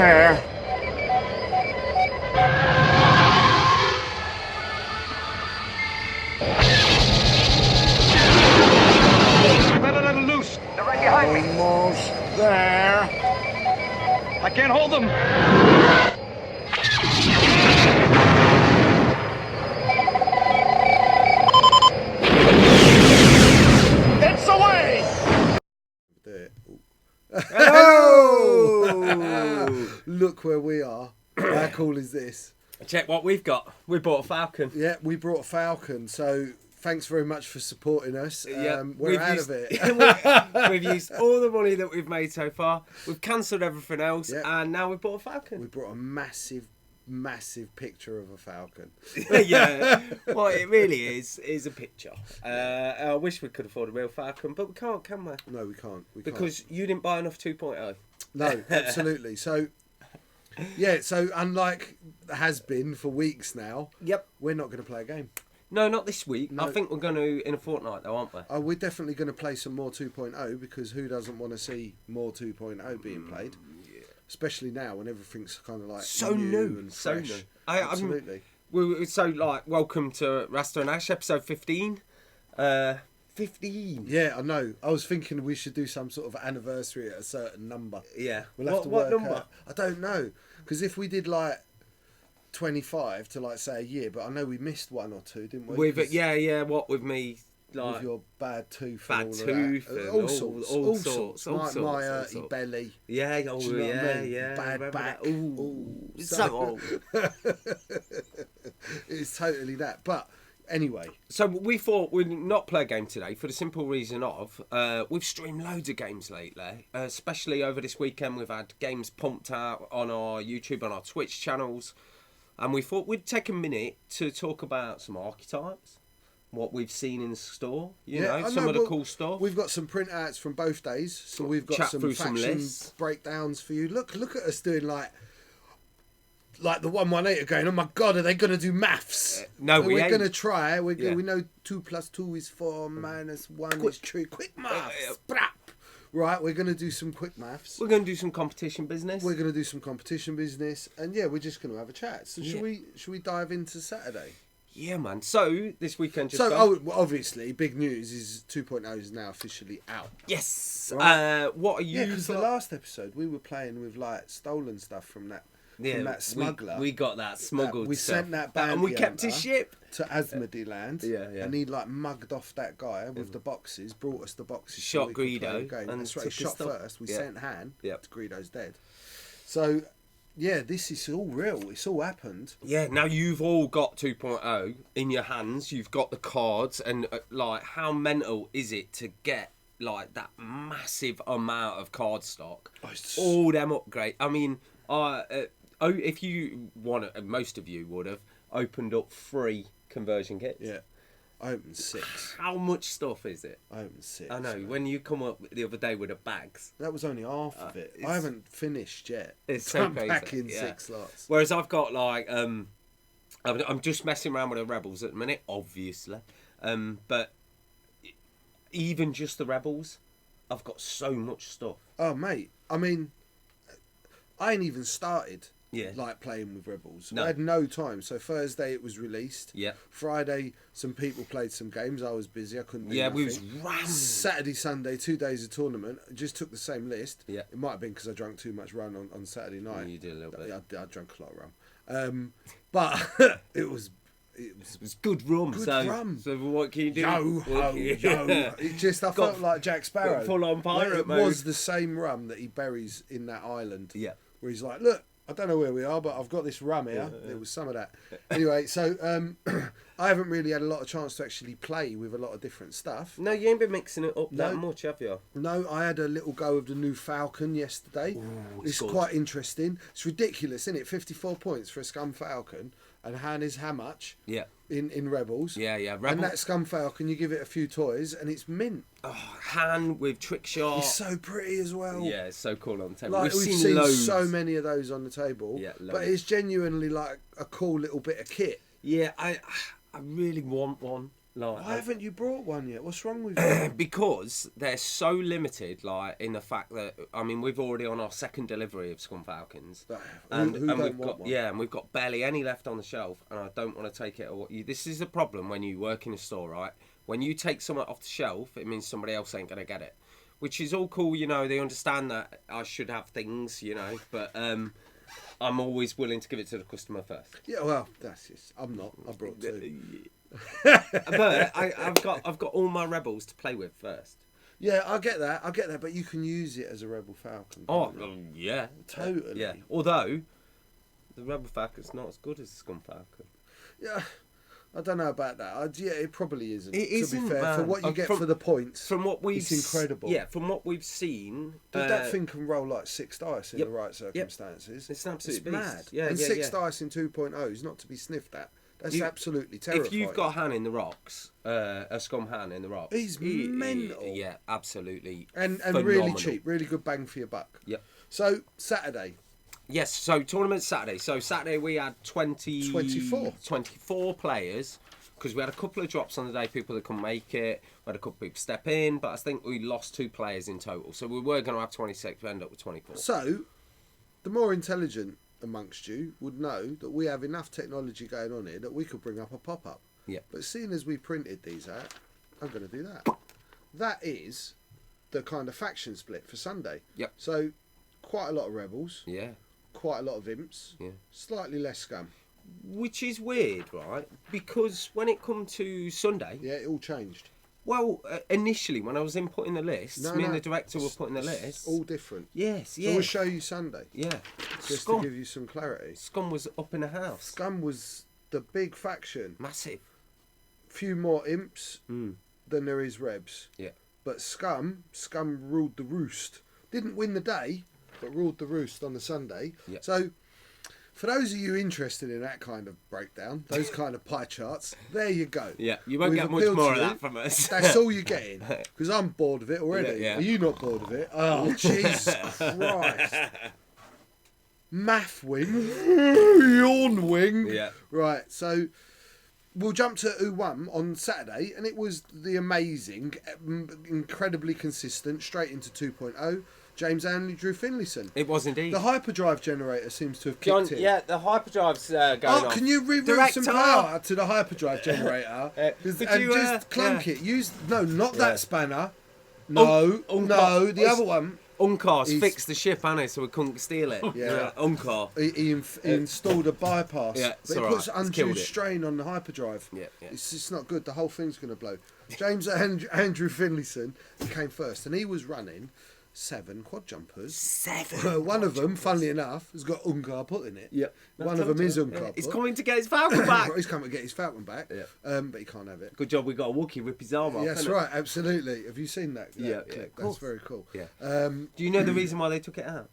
there. Better let it loose. They're right behind me. Almost there. I can't hold them. It's away. Hello! Look where we are. How cool is this? Check what we've got. We bought a Falcon. Yeah, we brought a Falcon, so thanks very much for supporting us. We're out of it. We've used all the money that we've made so far. We've cancelled everything else, and now we've bought a Falcon. We brought a massive picture of a Falcon. Yeah, well, it really is a picture. I wish we could afford a real Falcon, but we can't, can we? No, we can't. Because you didn't buy enough 2.0. No, absolutely. So, yeah, so unlike has been for weeks now, we're not going to play a game. No, not this week. No. I think we're going to in a fortnight, though, aren't we? Oh, we're definitely going to play some more 2.0 because who doesn't want to see more 2.0 being played? Yeah. Especially now when everything's kind of like so new and so fresh. new. Absolutely. Welcome to Rasta and Ash, episode 15. 15. Yeah, I know. I was thinking we should do some sort of anniversary at a certain number. Yeah. We'll have to work what number? out. I don't know. Because if we did like 25 to like say a year, but I know we missed one or two, didn't we? What with me, like with your bad tooth, bad and all tooth, of that. and all sorts, all my sorts. belly. Yeah, Do you know what I mean? yeah. Bad back. Ooh, so old. It's totally that. But anyway, so we thought we'd not play a game today for the simple reason of we've streamed loads of games lately, especially over this weekend. We've had games pumped out on our YouTube, on our Twitch channels. And we thought we'd take a minute to talk about some archetypes, what we've seen in the store, some of the cool stuff. We've got some printouts from both days, so we've got some faction breakdowns for you. Look at us doing like the 118 going, oh my God, are they going to do maths? No, we're going to try. We know 2 + 2 is 4, minus 1 is 3. Quick maths. Right, we're going to do some quick maths. We're going to do some competition business. And yeah, we're just going to have a chat. So should we dive into Saturday? Yeah, man. So this weekend obviously, big news is 2.0 is now officially out. Yes. Right? What are you? Yeah, because the last episode we were playing with like stolen stuff from that. From that smuggler. We got that smuggled we stuff. sent that bounty and we kept his ship to Asmodeeland. Yeah. And he like mugged off that guy with the boxes, brought us the boxes. Shot Greedo. And that's right, he shot first. We sent Han. Yeah. Greedo's dead. So, yeah, this is all real. It's all happened. Yeah, now you've all got 2.0 in your hands. You've got the cards. And, like, how mental is it to get, like, that massive amount of card stock? All them upgrade. I mean, if you want to, most of you would have opened up 3 conversion kits. Yeah. I opened 6. How much stuff is it? I opened 6. I know. Man. When you come up the other day with the bags. That was only half of it. I haven't finished yet. It's so crazy. Back in 6 slots. Whereas I've got like, I'm just messing around with the Rebels at the minute, obviously. But even just the Rebels, I've got so much stuff. Oh, mate. I mean, I ain't even started. Yeah. Like playing with Rebels. No. I had no time. So Thursday it was released. Yeah. Friday some people played some games. I was busy. I couldn't do nothing. we was rammed. Saturday, Sunday, 2 days of tournament. I just took the same list. Yeah. It might have been because I drank too much rum on Saturday night. You did a little bit. I drank a lot of rum. But it was good rum. Good so, rum. So what can you do? Yo. It just I felt like Jack Sparrow. Full on pirate mode. It was the same rum that he buries in that island. Yeah. Where he's like, look, I don't know where we are, but I've got this rum here. Yeah. There was some of that. Anyway, so I haven't really had a lot of chance to actually play with a lot of different stuff. No, you ain't been mixing it up that much, have you? No, I had a little go of the new Falcon yesterday. Ooh, it's quite interesting. It's ridiculous, isn't it? 54 points for a Scum Falcon. And Han is how much? Yeah. In Rebels. Yeah. Rebels. And that Scum Falcon, you give it a few toys and it's mint. Oh, Han with trick shot. He's so pretty as well. Yeah, it's so cool on the table. Like, we've seen loads. so many of those on the table. Yeah, loads. But it's genuinely like a cool little bit of kit. Yeah, I really want one. Like, Why haven't you brought one yet? What's wrong with you? because they're so limited, like in the fact that we've already on our second delivery of Scum Falcons, Who don't we've want got one? and we've got barely any left on the shelf, and I don't want to take it away. This is the problem when you work in a store, right? When you take something off the shelf, it means somebody else ain't gonna get it, which is all cool, you know. They understand that I should have things, you know, but I'm always willing to give it to the customer first. Yeah, well, that's just. I'm not. I brought two. But I've got all my rebels to play with first. Yeah, I get that, but you can use it as a Rebel Falcon. Oh, can't you? yeah. Totally. Yeah. Although, the Rebel Falcon's not as good as the Scum Falcon. Yeah, I don't know about that. Yeah, it probably isn't. It isn't, to be fair, man. for what you get for the points, From what we've it's incredible. Yeah, from what we've seen. That thing can roll like 6 dice in Yep. the right circumstances. It's an absolute beast. mad. Yeah, and yeah, 6 yeah. dice in 2.0 is not to be sniffed at. That's absolutely terrifying. If you've got Han in the rocks, a Scum Han in the rocks, He's mental. Yeah, absolutely. and phenomenal. really cheap, really good bang for your buck. Yep. So Saturday, Yes, so tournament Saturday. So Saturday we had 24 players, because we had a couple of drops on the day, people that couldn't make it. We had a couple of people step in, but I think we lost 2 players in total. So we were going to have 26, we ended up with 24. so the more intelligent amongst you would know that we have enough technology going on here that we could bring up a pop-up. Yeah. But seeing as we printed these out, I'm going to do that. That is the kind of faction split for Sunday. Yep. So quite a lot of rebels, Yeah. quite a lot of imps, Yeah. slightly less scum. Which is weird, right? Because when it come to Sunday, Yeah, it all changed. well, initially when I was inputting the list, me and the director were putting the It's list. all different. Yes, So yeah. we'll show you Sunday, Yeah. just Scum. to give you some clarity. Scum was up in the house. Scum was the big faction. Massive. Few more imps Mm. than there is rebs. Yeah. But Scum ruled the roost. Didn't win the day, but ruled the roost on the Sunday. Yeah. So, for those of you interested in that kind of breakdown, those kind of pie charts, there you go. Yeah, you won't We've get much appealed more to of you. that from us. That's all you're getting. Because I'm bored of it already. Yeah, yeah. Are you not bored of it? Oh, Jesus Christ. Math wing. Yawn wing. Yeah. Right, so we'll jump to who won on Saturday, and it was the amazing, incredibly consistent, straight into 2.0, James Andrew Finlayson. It was indeed. The hyperdrive generator seems to have John, kicked in. yeah, the hyperdrive's going Oh, off. can you reroute Director! some power to the hyperdrive generator? Could and you, just clunk yeah. it. Use not Yeah. that spanner. No, no, the other one. Uncar's He's- fixed the ship, hasn't he, so we couldn't steal it. Yeah. Uncar. He installed a bypass, Yeah, but it's it all puts right. It's undue killed it. strain on the hyperdrive. Yeah, yeah. It's not good. The whole thing's going to blow. James Andrew Finlayson, he came first, and he was running 7 quad jumpers. 7. One of them, funnily enough, has got Ungar put in it. Yep. One of them is Ungar put. He's coming to get his Falcon back. He's coming to get his Falcon back. Yeah. But he can't have it. Good job we got a Wookiee rip his arm off. Yes, innit? right, absolutely. Have you seen that? Yeah, clip? of That's course. very cool. Yeah. Yeah, Do you know the reason why they took it out?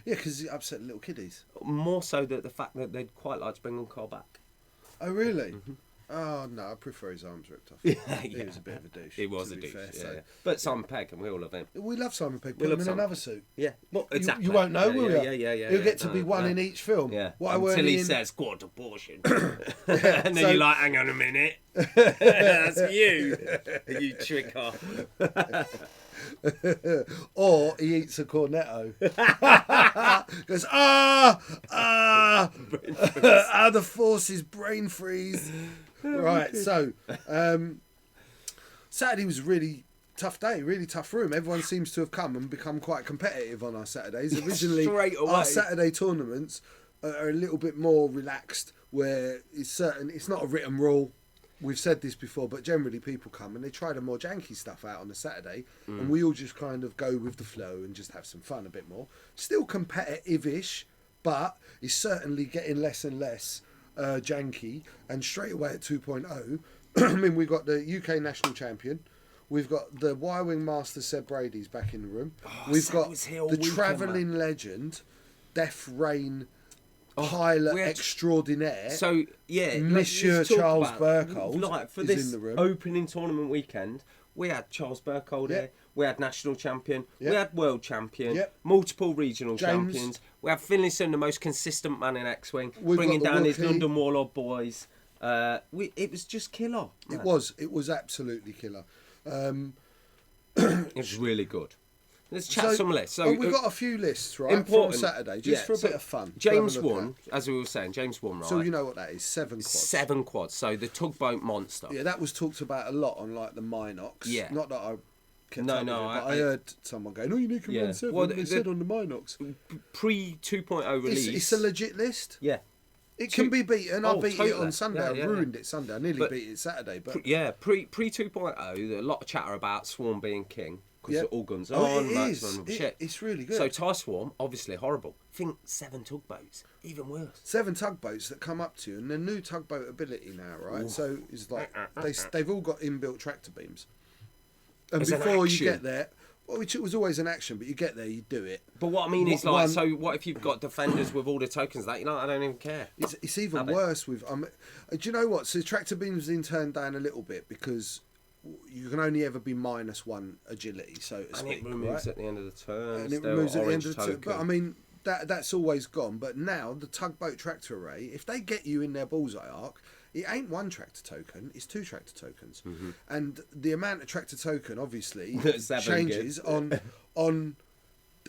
because it upset little kiddies. More so that the fact that they'd quite like to bring Uncar back. Oh, really? Oh, no, I prefer his arms ripped off. Yeah, He was a bit of a douche. He was to a be douche, fair, yeah, so. yeah. But Simon Pegg, and we all love him. We love Simon Pegg. We Put him love in Simon. another suit. Yeah. Well, exactly. You won't know, yeah, will yeah, you? Yeah. He'll get to be No, one no. in each film. Yeah. Why weren't Until he in... says quarter portion. Yeah, And then so- you're like, hang on a minute. That's you. You trick off. Or he eats a cornetto. Goes, the forces, brain freeze. Right, so Saturday was a really tough day, really tough room. Everyone seems to have come and become quite competitive on our Saturdays. Originally, Straight away. our Saturday tournaments are a little bit more relaxed, where it's not a written rule. We've said this before, but generally people come and they try the more janky stuff out on a Saturday, and we all just kind of go with the flow and just have some fun a bit more. Still competitive-ish, but it's certainly getting less and less janky. And straight away at 2.0, I mean, we've got the UK national champion. We've got the Y-Wing master Seb Brady's back in the room. We've Seb got was here all the weekend, travelling legend, Death Rain pilot we had- extraordinaire. So, yeah. Monsieur let's talk Charles about- Burkhold Like, for is this in the room. opening tournament weekend, we had Charles Burkhold Yeah. here. We had national champion. Yeah. We had world champion. Yeah. Multiple regional James. champions. We had Finlayson, the most consistent man in X-Wing, We've bringing got the down his Wookiee. London Warlord boys. It was just killer. It man. was absolutely killer. It was really good. Let's chat some lists. So we've got a few lists, right, important from Saturday, just for a bit of fun. to James have a look won, at. as we were saying. James won, right? So you know what that is? 7 quads. 7 quads. So the tugboat monster. Yeah, that was talked about a lot on like the Minox. Yeah. Not that I kept No, up with no, it, but I- I heard someone going, "Oh, you need to Yeah. run 7." Well, they said on the Minox. Pre 2.0 release. It's a legit list. Yeah. It can be beaten. I beat it totally. on Sunday. Yeah, I ruined it Sunday. I nearly But- beat it Saturday. But Pre 2.0, a lot of chatter about Swarm being king because all guns Oh, on, it is. maximum shit. It's really good. So TIE Swarm, obviously horrible. Think 7 tugboats, even worse. 7 tugboats that come up to you, and the new tugboat ability now, right? Ooh. So it's like they've all got inbuilt tractor beams, and As an before you action. get there, well, which it was always an action, but you get there, you do it. But what I mean is, like, One- so what if you've got defenders with all the tokens? That, you know, I don't even care. It's even Have it. worse with. Do you know what? So tractor beams been turned down a little bit because you can only ever be -1 agility, so to And speak. it removes right? at the end of the turn. And it still removes at the end orange of the turn. But I token. mean, that's always gone. But now the tugboat tractor array, if they get you in their bullseye arc, it ain't 1 tractor token; it's 2 tractor tokens. Mm-hmm. And the amount of tractor token obviously 7 changes on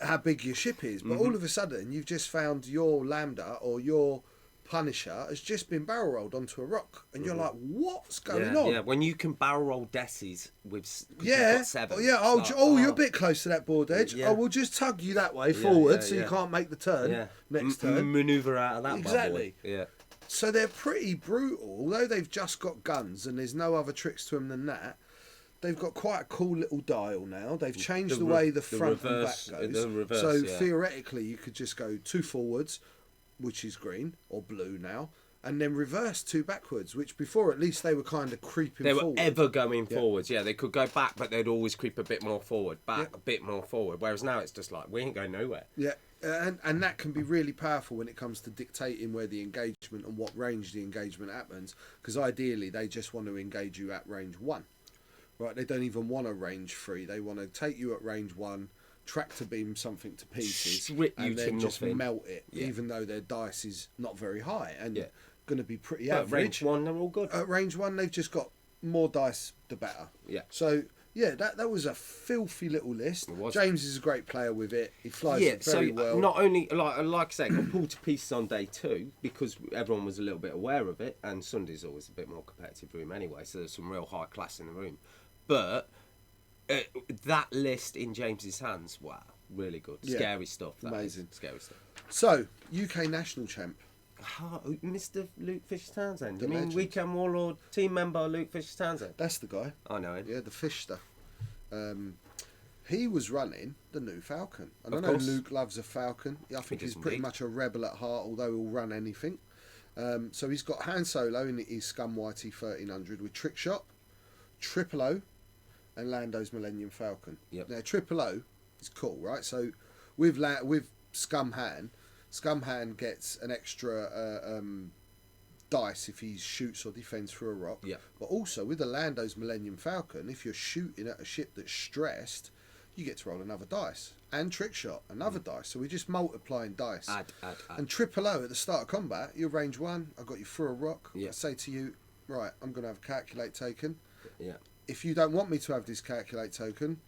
how big your ship is. But Mm-hmm. all of a sudden, you've just found your Lambda or your Punisher has just been barrel rolled onto a rock, and you're like, "What's going on?" Yeah, when you can barrel roll Desis with 'cause you've Yeah. got 7. Oh, yeah. it's Oh, like, you're a bit close to that board edge. Yeah. Oh, we'll just tug you that way forward, yeah, so you yeah. can't make the turn yeah. next turn. Maneuver out of that. Exactly. Bad boy. Yeah. So they're pretty brutal, although they've just got guns and there's no other tricks to them than that. They've got quite a cool little dial now. They've changed the way the front reverse- and back goes. the reverse, so yeah. theoretically, you could just go 2 forwards, which is green or blue now, and then reverse 2 backwards, which before at least they were kind of creeping They were forward. ever going forwards. Yeah, they could go back, but they'd always creep a bit more forward, back a bit more forward. Whereas now it's just like, we ain't going nowhere. Yeah, and that can be really powerful when it comes to dictating where the engagement and what range the engagement happens. Because ideally, they just want to engage you at range 1, right? They don't even want a range 3. They want to take you at range 1, tractor beam something to pieces, Strip you and to then just nothing. melt it, Yeah. even though their dice is not very high and Yeah. going to be pretty But average. range 1, they're all good. At range 1, they've just got more dice, the better. Yeah. So. Yeah, that was a filthy little list. It was. James is a great player with it. He flies Yeah, it very so well. not only, like I say, got pulled to pieces on day 2 because everyone was a little bit aware of it, and Sunday's always a bit more competitive room anyway, so there's some real high class in the room. But that list in James's hands, wow, really good. Yeah. Scary stuff. That is. Amazing. Scary stuff. So, UK national champ. Oh, Mr. Luke Fisher-Townsend. The You mean legend. Weekend Warlord team member Luke Fisher-Townsend? That's the guy. I know him. Yeah, the fish stuff. He was running the new Falcon. And Of I know course. Luke loves a Falcon. I think he's does pretty indeed. much a rebel at heart, although he'll run anything. So he's got Han Solo in his Scum Whitey 1300 with Trick Shot, Triple O, and Lando's Millennium Falcon. Yep. Now, Triple O is cool, right? So with Scum Han gets an extra dice if he shoots or defends through a rock. Yep. But also with the Lando's Millennium Falcon, if you're shooting at a ship that's stressed, you get to roll another dice. And Trick Shot, another dice. So we're just multiplying dice. Add. And Triple O at the start of combat, you're range 1, I've got you through a rock. Yeah. I say to you, right, I'm going to have a calculate token. Yeah. If you don't want me to have this calculate token,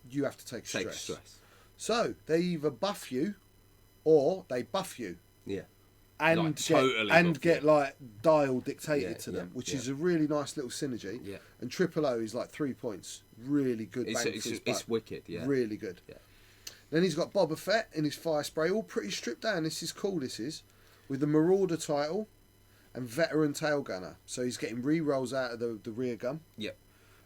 you have to take stress. So they either buff you or they buff you. Yeah. And Like, get, totally and buff get you. like dial dictated Yeah, to them, yeah, which yeah. is a really nice little synergy. Yeah. And Triple O is like 3 points, really good. It's, bang it's, for his it's buck. wicked, yeah. Really good. Yeah. Then he's got Boba Fett in his fire spray, all pretty stripped down. This is cool. This is with the Marauder title and veteran tail gunner. So he's getting re-rolls out of the rear gun. Yep.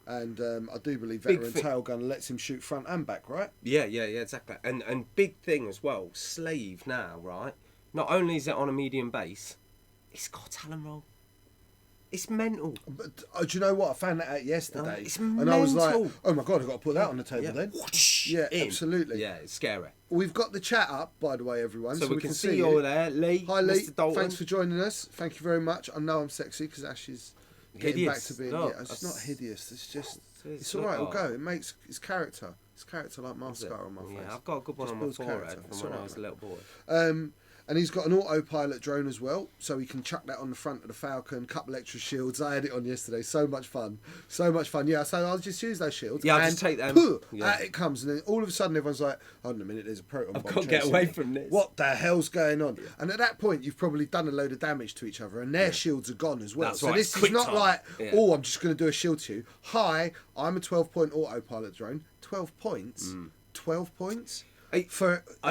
And I do believe Big veteran thing- tail gunner lets him shoot front and back, right? Yeah, exactly. And big thing as well, Slave now, right? Not only is it on a medium base, it's got a talon roll. It's mental. But do you know what? I found that out yesterday, it's and I was like, mental. "Oh my god, I've got to put that on the table Yeah. then." Whoosh, Yeah, in. absolutely. Yeah, it's scary. We've got the chat up, by the way, everyone, So we can see you you all there. Lee, Hi, Lee. Mr. Dalton. Thanks for joining us. Thank you very much. I know I'm sexy because Ash is getting back Hideous. to being. No, yeah, it's not hideous. It's just. It's not all right. It'll hard. go. It makes his character. His character like mascara on my face. Yeah, I've got a good one Just on my builds forehead character. from It's when all I right, was a mate. little boy. And he's got an autopilot drone as well, so he can chuck that on the front of the Falcon, couple extra shields. I had it on yesterday, so much fun. Yeah, so I'll just use those shields. Yeah, I'll and just take them. Pooh, Yeah. out it comes, and then all of a sudden everyone's like, hold on a minute, there's a proton bomb. I can't get chasing away me. from this. What the hell's going on? Yeah. And at that point, you've probably done a load of damage to each other, and their shields are gone as well. That's so right, this is quick not time. like, Yeah. oh, I'm just going to do a shield to you. Hi, I'm a 12-point autopilot drone. 12 points? 12 points? I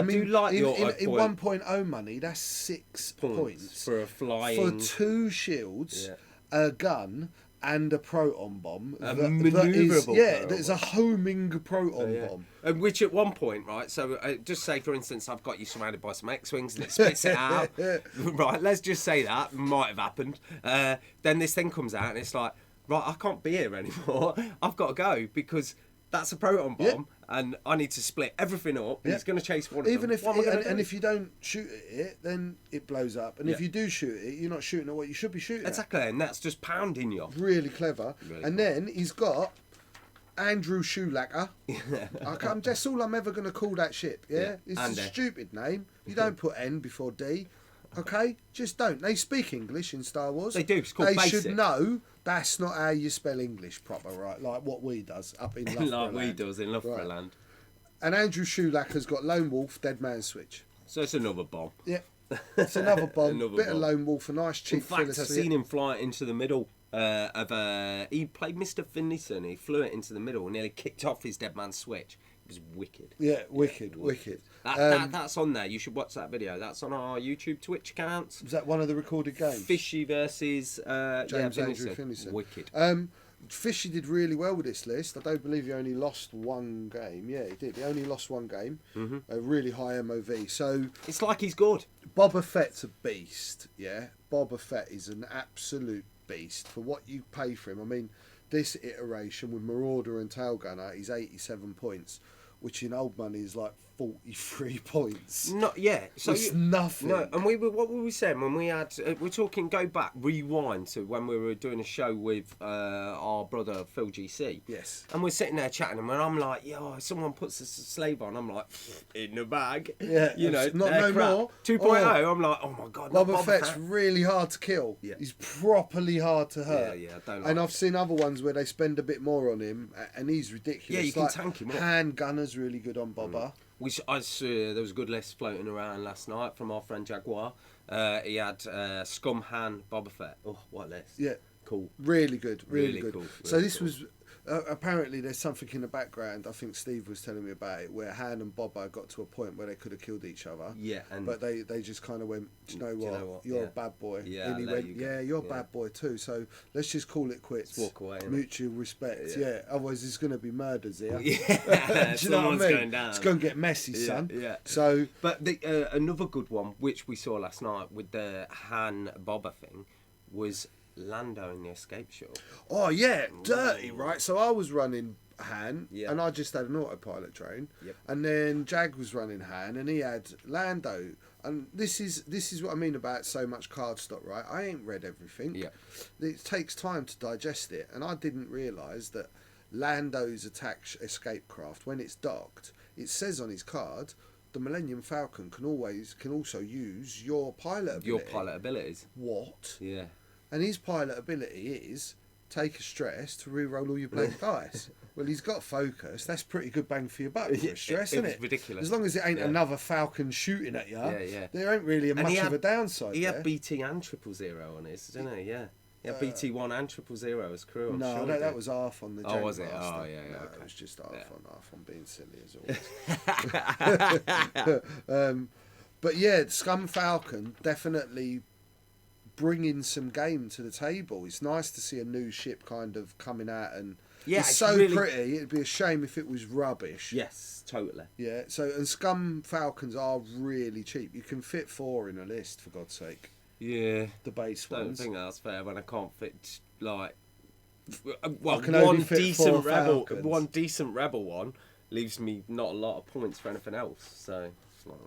do like in, the in auto 1.0 money, that's 6 points for a flying. For 2 shields, a gun, and a proton bomb. Manoeuvrable. There's a homing proton bomb. Which at one point, right, so just say, for instance, I've got you surrounded by some X-Wings and it spits it out. Right, let's just say that. Might have happened. Then this thing comes out and it's like, right, I can't be here anymore. I've got to go because that's a proton bomb and I need to split everything up and it's going to chase one of them. If you don't shoot at it, then it blows up. And if you do shoot it, you're not shooting at what you should be shooting Exactly, and that's just pounding you. Really clever. Then he's got Andrew Shoelacker. That's all I'm ever going to call that ship, It's a stupid name. You don't put N before D. Okay? Just don't. They speak English in Star Wars. They do. It's called They should basic. know that's not how you spell English proper, right? Like what we does up in Loughborough Like we does in Loughborough Land. And Andrew Shoelacker's got Lone Wolf, Dead Man Switch. So it's another bomb. Yeah. It's another bomb. Another Bit bomb. of Lone Wolf, a nice cheap In fact, I've Philistine. seen him fly it into the middle of he played Mr. Finlayson. He flew it into the middle and nearly kicked off his Dead Man Switch. It was wicked. Yeah, wicked. That's on there. You should watch that video. That's on our YouTube, Twitch accounts. Was that one of the recorded games? Fishy versus James Andrew Finlayson. Wicked. Fishy did really well with this list. I don't believe he only lost one game. Yeah, he did. He only lost one game. A really high MOV. So it's like he's good. Boba Fett's a beast. Yeah, Boba Fett is an absolute beast for what you pay for him. I mean, this iteration with Marauder and Tailgunner, he's 87 points, which in old money is like 43 points. So it's nothing. No, and what were we saying when we had? We're talking. Go back, rewind to when we were doing a show with our brother Phil GC. Yes. And we're sitting there chatting, and when I'm like, "Yo, someone puts a slave on," I'm like, "In the bag." Yeah. You know, no more. 2.0. I'm like, "Oh my god." Boba Fett's really hard to kill. Yeah. He's properly hard to hurt. Yeah, I don't like And it. I've seen other ones where they spend a bit more on him, and he's ridiculous. Yeah, you can tank him up. Handgunner's really good on Boba. I saw there was a good list floating around last night from our friend Jaguar. He had Scum Han Boba Fett. Oh, what a list! Yeah, cool. Really good, really good. Cool, So really this was apparently there's something in the background. I think Steve was telling me about it, where Han and Boba got to a point where they could have killed each other. Yeah, but they just kind of went, do you know what? You're a bad boy. Yeah, and he went, you're a bad boy too. So let's just call it quits. Let's walk away. Mutual respect. Yeah. Otherwise, there's going to be murders here. Yeah, do you know what I mean? Going down. It's going to get messy, son. Yeah. So, but another good one, which we saw last night with the Han Boba thing, was Lando in the escape shuttle. Oh yeah, dirty, right? So I was running Han, Yeah. and I just had an autopilot drone, Yep. and then Jag was running Han, and he had Lando. And this is what I mean about so much card stock, right? I ain't read everything. Yeah. It takes time to digest it, and I didn't realise that Lando's escape craft, when it's docked, it says on his card, the Millennium Falcon can also use your pilot ability. Your pilot abilities. What? Yeah. And his pilot ability is take a stress to re-roll all your blank dice. Well, he's got focus. That's pretty good bang for your buck for a stress, isn't it? Ridiculous. As long as it ain't another Falcon shooting at you, there ain't really much of a downside. He had BT and 000 on his, didn't he? Yeah. Yeah, BT1 and 000 as crew. I'm sure that was half on the Oh, was it? Master. Oh, yeah. No, Okay. it was just half on being silly as always. But yeah, Scum Falcon definitely bringing some game to the table. It's nice to see a new ship kind of coming out, and it's so really pretty. It'd be a shame if it was rubbish. Yes, totally. Yeah. So and Scum Falcons are really cheap. You can fit 4 in a list, for God's sake. Yeah. The base I don't ones. think that's fair when I can't fit like can only fit 4 Falcons. one decent rebel one leaves me not a lot of points for anything else. So it's like,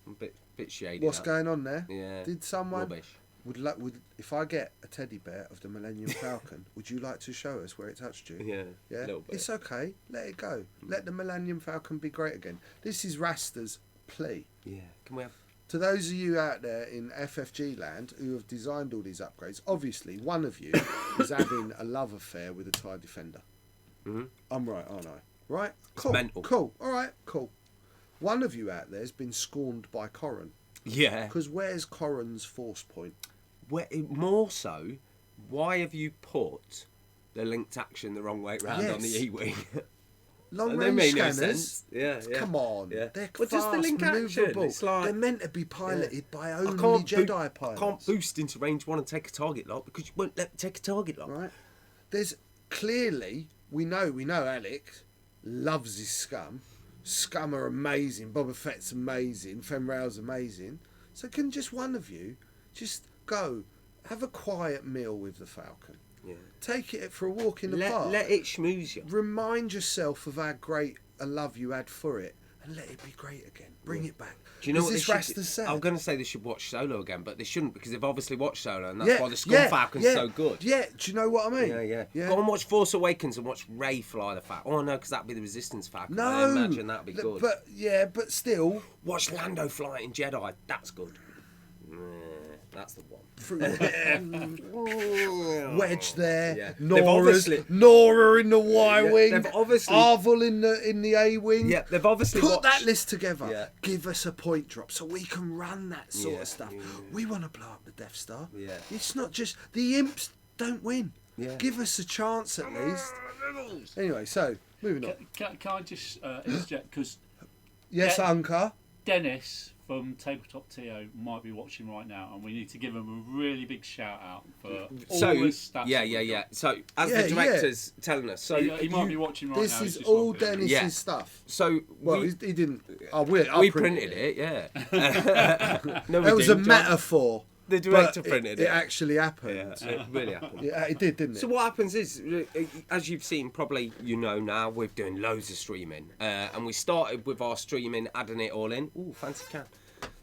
I'm a bit shady. What's going on there? Yeah. Did someone Rubbish. would if I get a teddy bear of the Millennium Falcon, would you like to show us where it touched you? Yeah. Yeah. A little bit. It's okay. Let it go. Let the Millennium Falcon be great again. This is Rasta's plea. Yeah. Can we have To those of you out there in FFG land who have designed all these upgrades, obviously one of you is having a love affair with a TIE Defender. Mhm. I'm right, aren't I? Right? Cool. mental. Cool. All right, cool. One of you out there has been scorned by Corran. Yeah. Because where's Corran's force point? More so, why have you put the linked action the wrong way round on the Yes. E-wing? Long And they range make no scanners. sense. Yeah, yeah. Come on. Yeah. They're Well, fast, just the link action. manoeuvrable. It's like- They're meant to be piloted by only I Jedi pilots. can't boost into range 1 and take a target lock because you won't let me take a target lock. Right? There's clearly, we know Alec loves his scum. Scum are amazing. Boba Fett's amazing. Femrail's amazing. So can just one of you just go have a quiet meal with the Falcon? Yeah. Take it for a walk in the park. Let it schmooze you. Remind yourself of how great a love you had for it, and let it be great again. Bring it back. Do you know Is what this they should Rasta do? said? I'm going to say they should watch Solo again, but they shouldn't because they've obviously watched Solo, and that's why the Skull Falcon's so good. Yeah, do you know what I mean? Yeah. Go and watch Force Awakens and watch Rey fly the Falcon. Oh no, because that'd be the Resistance Falcon. No, I imagine that'd be good. But still, Watch Lando fly in Jedi. That's good. That's the one. Wedge there. Yeah. Nora in the Y wing. they've obviously- Arvel in the A wing. Yeah, they've obviously Put watched... that list together. Yeah. Give us a point drop so we can run that sort Yeah, of stuff. yeah. We want to blow up the Death Star. Yeah. It's not just the imps don't win. Yeah. Give us a chance at least. Anyway, so moving on. Can I just interject? Because Yes, Yeah. Anka. Dennis from Tabletop TO might be watching right now, and we need to give him a really big shout out for all So, the stats. yeah. So, as Yeah, the director's telling us, so He might be watching right This now. is he's just all logged in. Dennis's Yeah. stuff. so Well, we, he didn't. I we printed it, yeah. No, we That was a didn't, John. metaphor. The director but printed it it. actually happened. Yeah, it really happened. Yeah, it did, didn't it? So what happens is, as you've seen, probably you know now, we're doing loads of streaming, and we started with our streaming, adding it all in. Ooh, fancy can.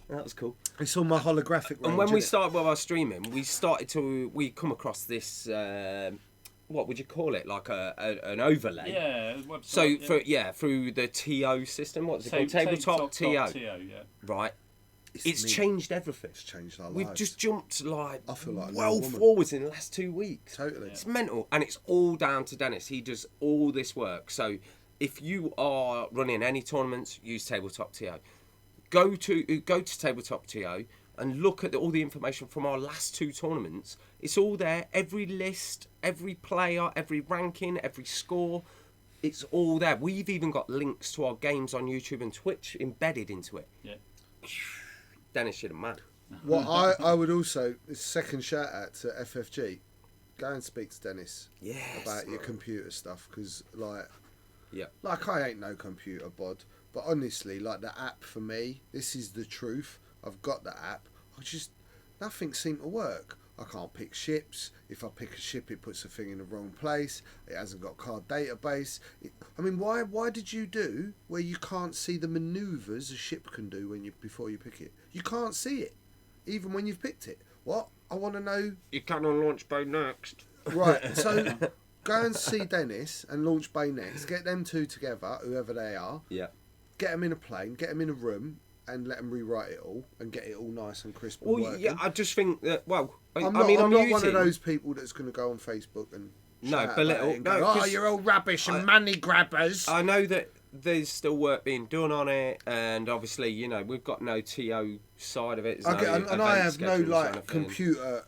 That was cool. It's all my holographic range. And when we innit? started with our streaming, we come across this. What would you call it? Like an overlay. Yeah, website, So yeah. through the TO system, what's it called? Tabletop TO. yeah. Right. It's me. changed everything. It's changed our We've lives. just jumped like I feel like a well little woman. forwards in the last 2 weeks. Totally. It's mental, and it's all down to Dennis. He does all this work. So if you are running any tournaments, use Tabletop TO. Go to Tabletop TO and look at all the information from our last 2 tournaments. It's all there. Every list, every player, every ranking, every score. It's all there. We've even got links to our games on YouTube and Twitch embedded into it. Yeah. Dennis should have mad. What I would also, second shout out to FFG, go and speak to Dennis Yes. about your computer stuff, because Yeah. like I ain't no computer bod, but honestly, like the app for me, this is the truth. I've got the app. Nothing seemed to work. I can't pick ships. If I pick a ship, it puts a thing in the wrong place. It hasn't got card database. Why did you do where you can't see the manoeuvres a ship can do before you pick it? You can't see it, even when you've picked it. What? I want to know. You can on launch boat next. Right, so go and see Dennis and Launch Bay next. Get them two together, whoever they are. Yeah. Get them in a plane. Get them in a room. And let them rewrite it all and get it all nice and crisp and Well, working. yeah, I just think that. Well, I'm I mean, not I'm one using. of those people that's going to go on Facebook and shout belittle- about it and no, go, 'cause you're all rubbish and money grabbers. I know that there's still work being done on it, and obviously, you know, we've got no TO side of it. I have no like computer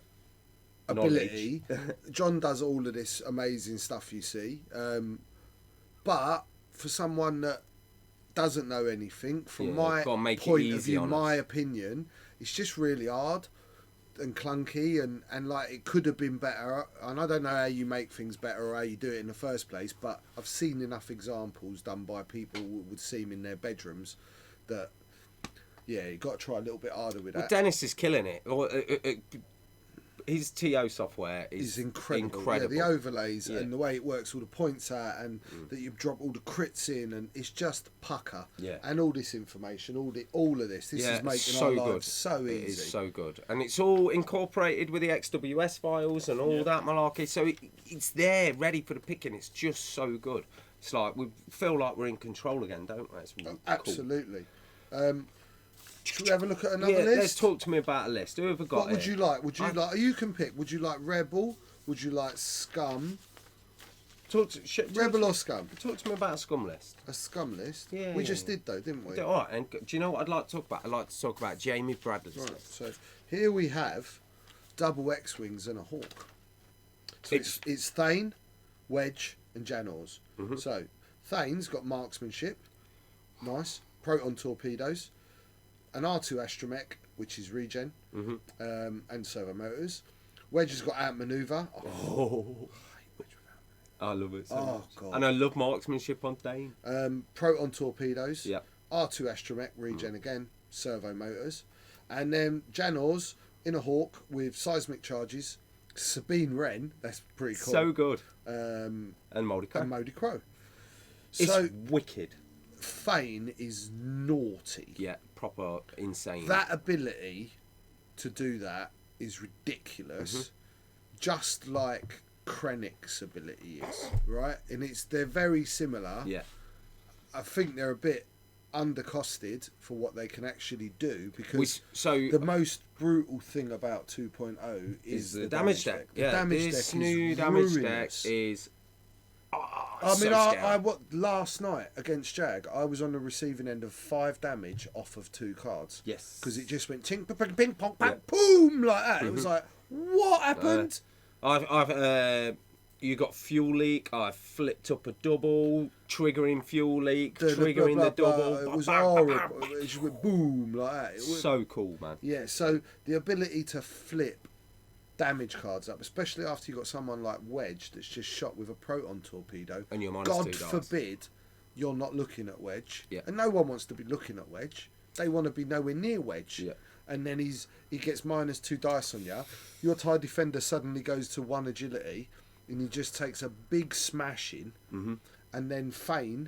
ability. John does all of this amazing stuff, you see. But for someone that doesn't know anything, from my gotta make it point of easy view, on my us. opinion, it's just really hard and clunky, and like it could have been better. And I don't know how you make things better or how you do it in the first place, but I've seen enough examples done by people who would seem in their bedrooms that, yeah, you got to try a little bit harder with Well, that. Dennis is killing it. His TO software is Is incredible. incredible. Yeah, the overlays Yeah. and the way it works, all the points out, and that you drop all the crits in, and it's just pucker. Yeah. And all this information, all of this. This is making so our good. lives so easy. It is so good, and it's all incorporated with the XWS files and all that malarkey. So it's there, ready for the picking. It's just so good. It's like we feel like we're in control again, don't we? It's really cool. Absolutely. Should we have a look at another Yeah, list? let's talk to me about a list. Who have I got What would here? you like? You can pick. Would you like Rebel? Would you like Scum? Rebel or Scum? Talk to me about a scum list. A Scum list? Yeah, We yeah, just yeah. did though, didn't we? All right, and do you know what I'd like to talk about? I'd like to talk about Jamie Bradley's Right, list. so here we have double X-Wings and a Hawk. So it's Thane, Wedge and Janors. Mm-hmm. So Thane's got marksmanship, nice, proton torpedoes, an R2 astromech, which is regen, and servo motors. Wedge has got outmaneuver. Oh, I love it so Oh, much. God. And I love marksmanship on Dane. Proton torpedoes. Yep. R2 astromech, regen again, servo motors. And then Janors in a Hawk with seismic charges. Sabine Wren, that's pretty cool. So good. And And Moldy Crow. Modi Crow. It's So wicked. Thane is naughty. Yeah, proper insane. That ability to do that is ridiculous. Just like Krennic's ability is, right? And they're very similar. Yeah. I think they're a bit undercosted for what they can actually do because So the most brutal thing about 2.0 is the damage deck. The Yeah, damage this deck new is damage ruinous. deck is. I mean, I what last night against Jag, I was on the receiving end of 5 damage off of 2 cards. Yes. Because it just went tink, ping, ping, pong, bang, boom, like that. It was like, what happened? You got fuel leak. I flipped up a double, triggering fuel leak, triggering the double. It was horrible. It just went boom, like that. It was, So cool, man. yeah, so the ability to flip damage cards up, especially after you got someone like Wedge that's just shot with a proton torpedo. And you're minus God 2 dice. forbid you're not looking at Wedge. Yeah. And no one wants to be looking at Wedge. They want to be nowhere near Wedge. Yeah. And then he gets minus 2 dice on you. Your TIE defender suddenly goes to 1 agility and he just takes a big smashing, and then Thane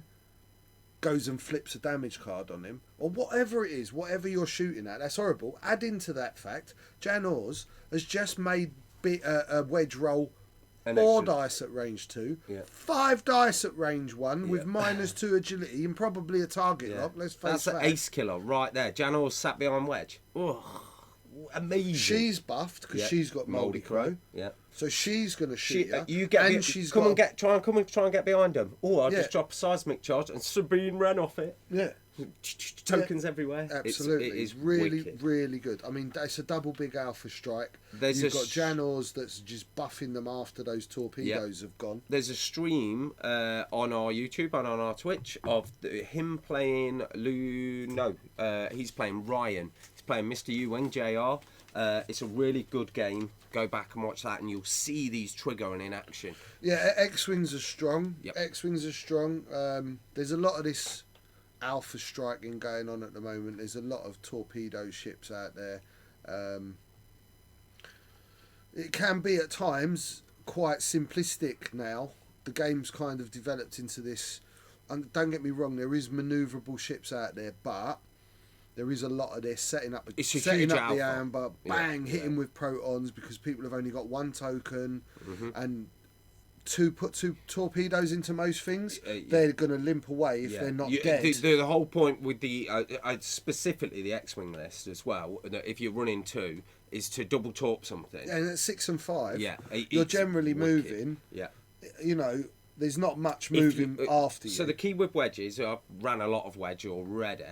goes and flips a damage card on him, or whatever it is, whatever you're shooting at. That's horrible. Add into that fact, Janors has just made a Wedge roll An 4 extra- dice at range 2, Yeah. 5 dice at range 1 with Yeah. minus 2 agility and probably a target lock. Let's face That's an facts. ace killer right there. Janos sat behind Wedge. Oh, amazing. She's buffed because Yeah. she's got Moldy Crow. Yeah. So she's going to shoot You get and be- she's come got and get try and get behind them. Oh, I'll Yeah. just drop a seismic charge and Sabine ran off it. yeah. Tokens everywhere. Absolutely, It is it's really, wicked. really good. I mean, it's a double big alpha strike. There's You've a got s- Janors that's just buffing them after those torpedoes have gone. There's a stream on our YouTube and on our Twitch of him playing he's playing Ryan. He's playing Mr. Ewing JR. It's a really good game. Go back and watch that, and you'll see these triggering in action. Yeah, X-wings are strong. Yep. X-wings are strong. There's a lot of this alpha striking going on at the moment. There's a lot of torpedo ships out there. It can be at times quite simplistic now. The game's kind of developed into this. And don't get me wrong, there is manoeuvrable ships out there, but there is a lot of this setting up It's a setting huge up the alpha. amber, Yeah, bang, yeah. hitting with protons because people have only got 1 token, and put two torpedoes into most things, Yeah. they're going to limp away if they're not dead. The whole point with the specifically the X-wing list as well, that if you're running 2, is to double torp something. And at 6 and 5, Yeah, you're it's generally wicked. moving. Yeah. You know, there's not much If moving you- after you. So the key with wedges, I've ran a lot of wedge already,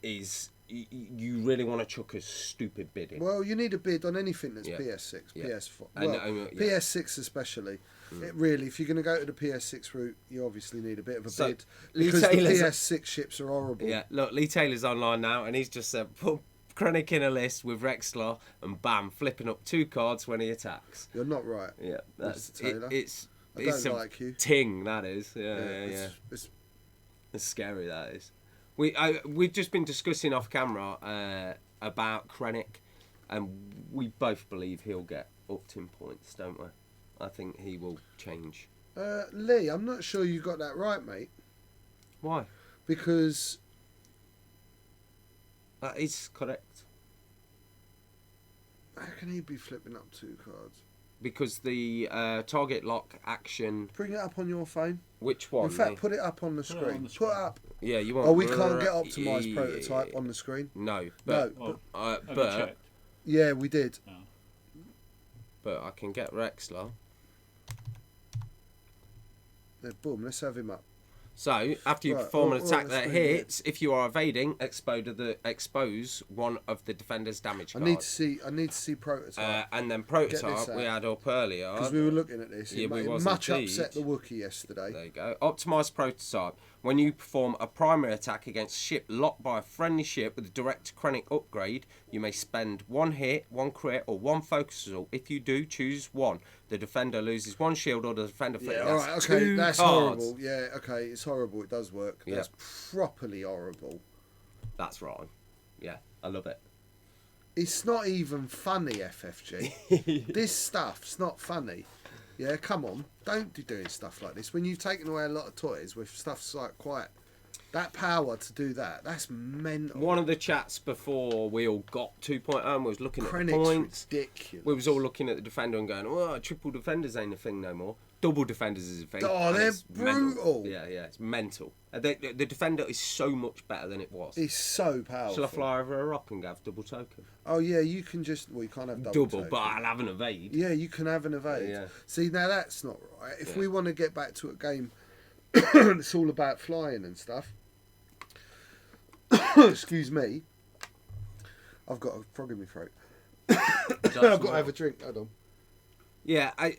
is you really want to chuck a stupid bid in. Well, you need a bid on anything that's Yeah. PS6, Yeah. PS4. And, Well, yeah. PS6 especially. It really, if you're going to go to the PS6 route, you obviously need a bit of a So, bid Lee because the Taylor's- PS6 ships are horrible. Yeah, look, Lee Taylor's online now, and he's just said, put Krennic in a list with Rexler, and bam, flipping up 2 cards when he attacks. You're not right. Yeah, that's Mr. Taylor. it's I it's don't a like you. ting, that is. Yeah. It's It's scary, that is. We've just been discussing off camera about Krennic, and we both believe he'll get upped in points, don't we? I think he will change. Lee, I'm not sure you got that right, mate, Why? because That is correct. how can he be flipping up 2 cards? because the target lock action. Bring it up on your phone. Which one? In fact, put it up on the Put it screen. on the Put screen. it up. Yeah, you want. Oh, we can't get optimised prototype on the screen. No, No, but Have you but checked? Yeah, we did. I can get Rexler. There, boom, let's have him up. So, after you Right, perform an all attack the that screen, hits, if you are evading, expose one of the defender's damage I cards. need to see prototype. And then Get prototype this we out. had up earlier. Because we were looking at this. Yeah, It we it was much indeed. upset the Wookiee yesterday. There you go. Optimised prototype. When you perform a primary attack against a ship locked by a friendly ship with a direct Krennic upgrade, you may spend 1 hit, 1 crit, or 1 focus result. If you do, choose 1. The defender loses 1 shield, or the defender Yeah, fails. all right, okay, 2 that's cards. horrible. Yeah, okay, it's horrible. It does work. Yeah. That's properly horrible. That's wrong. Yeah, I love it. It's not even funny, FFG. This stuff's not funny. Yeah, come on. Don't be doing stuff like this. When you've taken away a lot of toys with stuff's like quite... That power to do that, that's mental. One of the chats before we all got 2.0 was looking at the Krennic's points. ridiculous. We was all looking at the defender and going, "Oh, triple defenders ain't a thing no more. Double defenders is a thing." Oh, And they're it's mental. brutal. Yeah, it's mental. The defender is so much better than it was. It's so powerful. Shall I fly over a rock and have double token? Oh, yeah, you can just... Well, you can't have Double, token. but I'll have an evade. Yeah, you can have an evade. Yeah. See, now that's not right. If Yeah. we want to get back to a game that's all about flying and stuff... Excuse me. I've got a frog in my throat. I've got to have a drink. Hold on. Yeah, I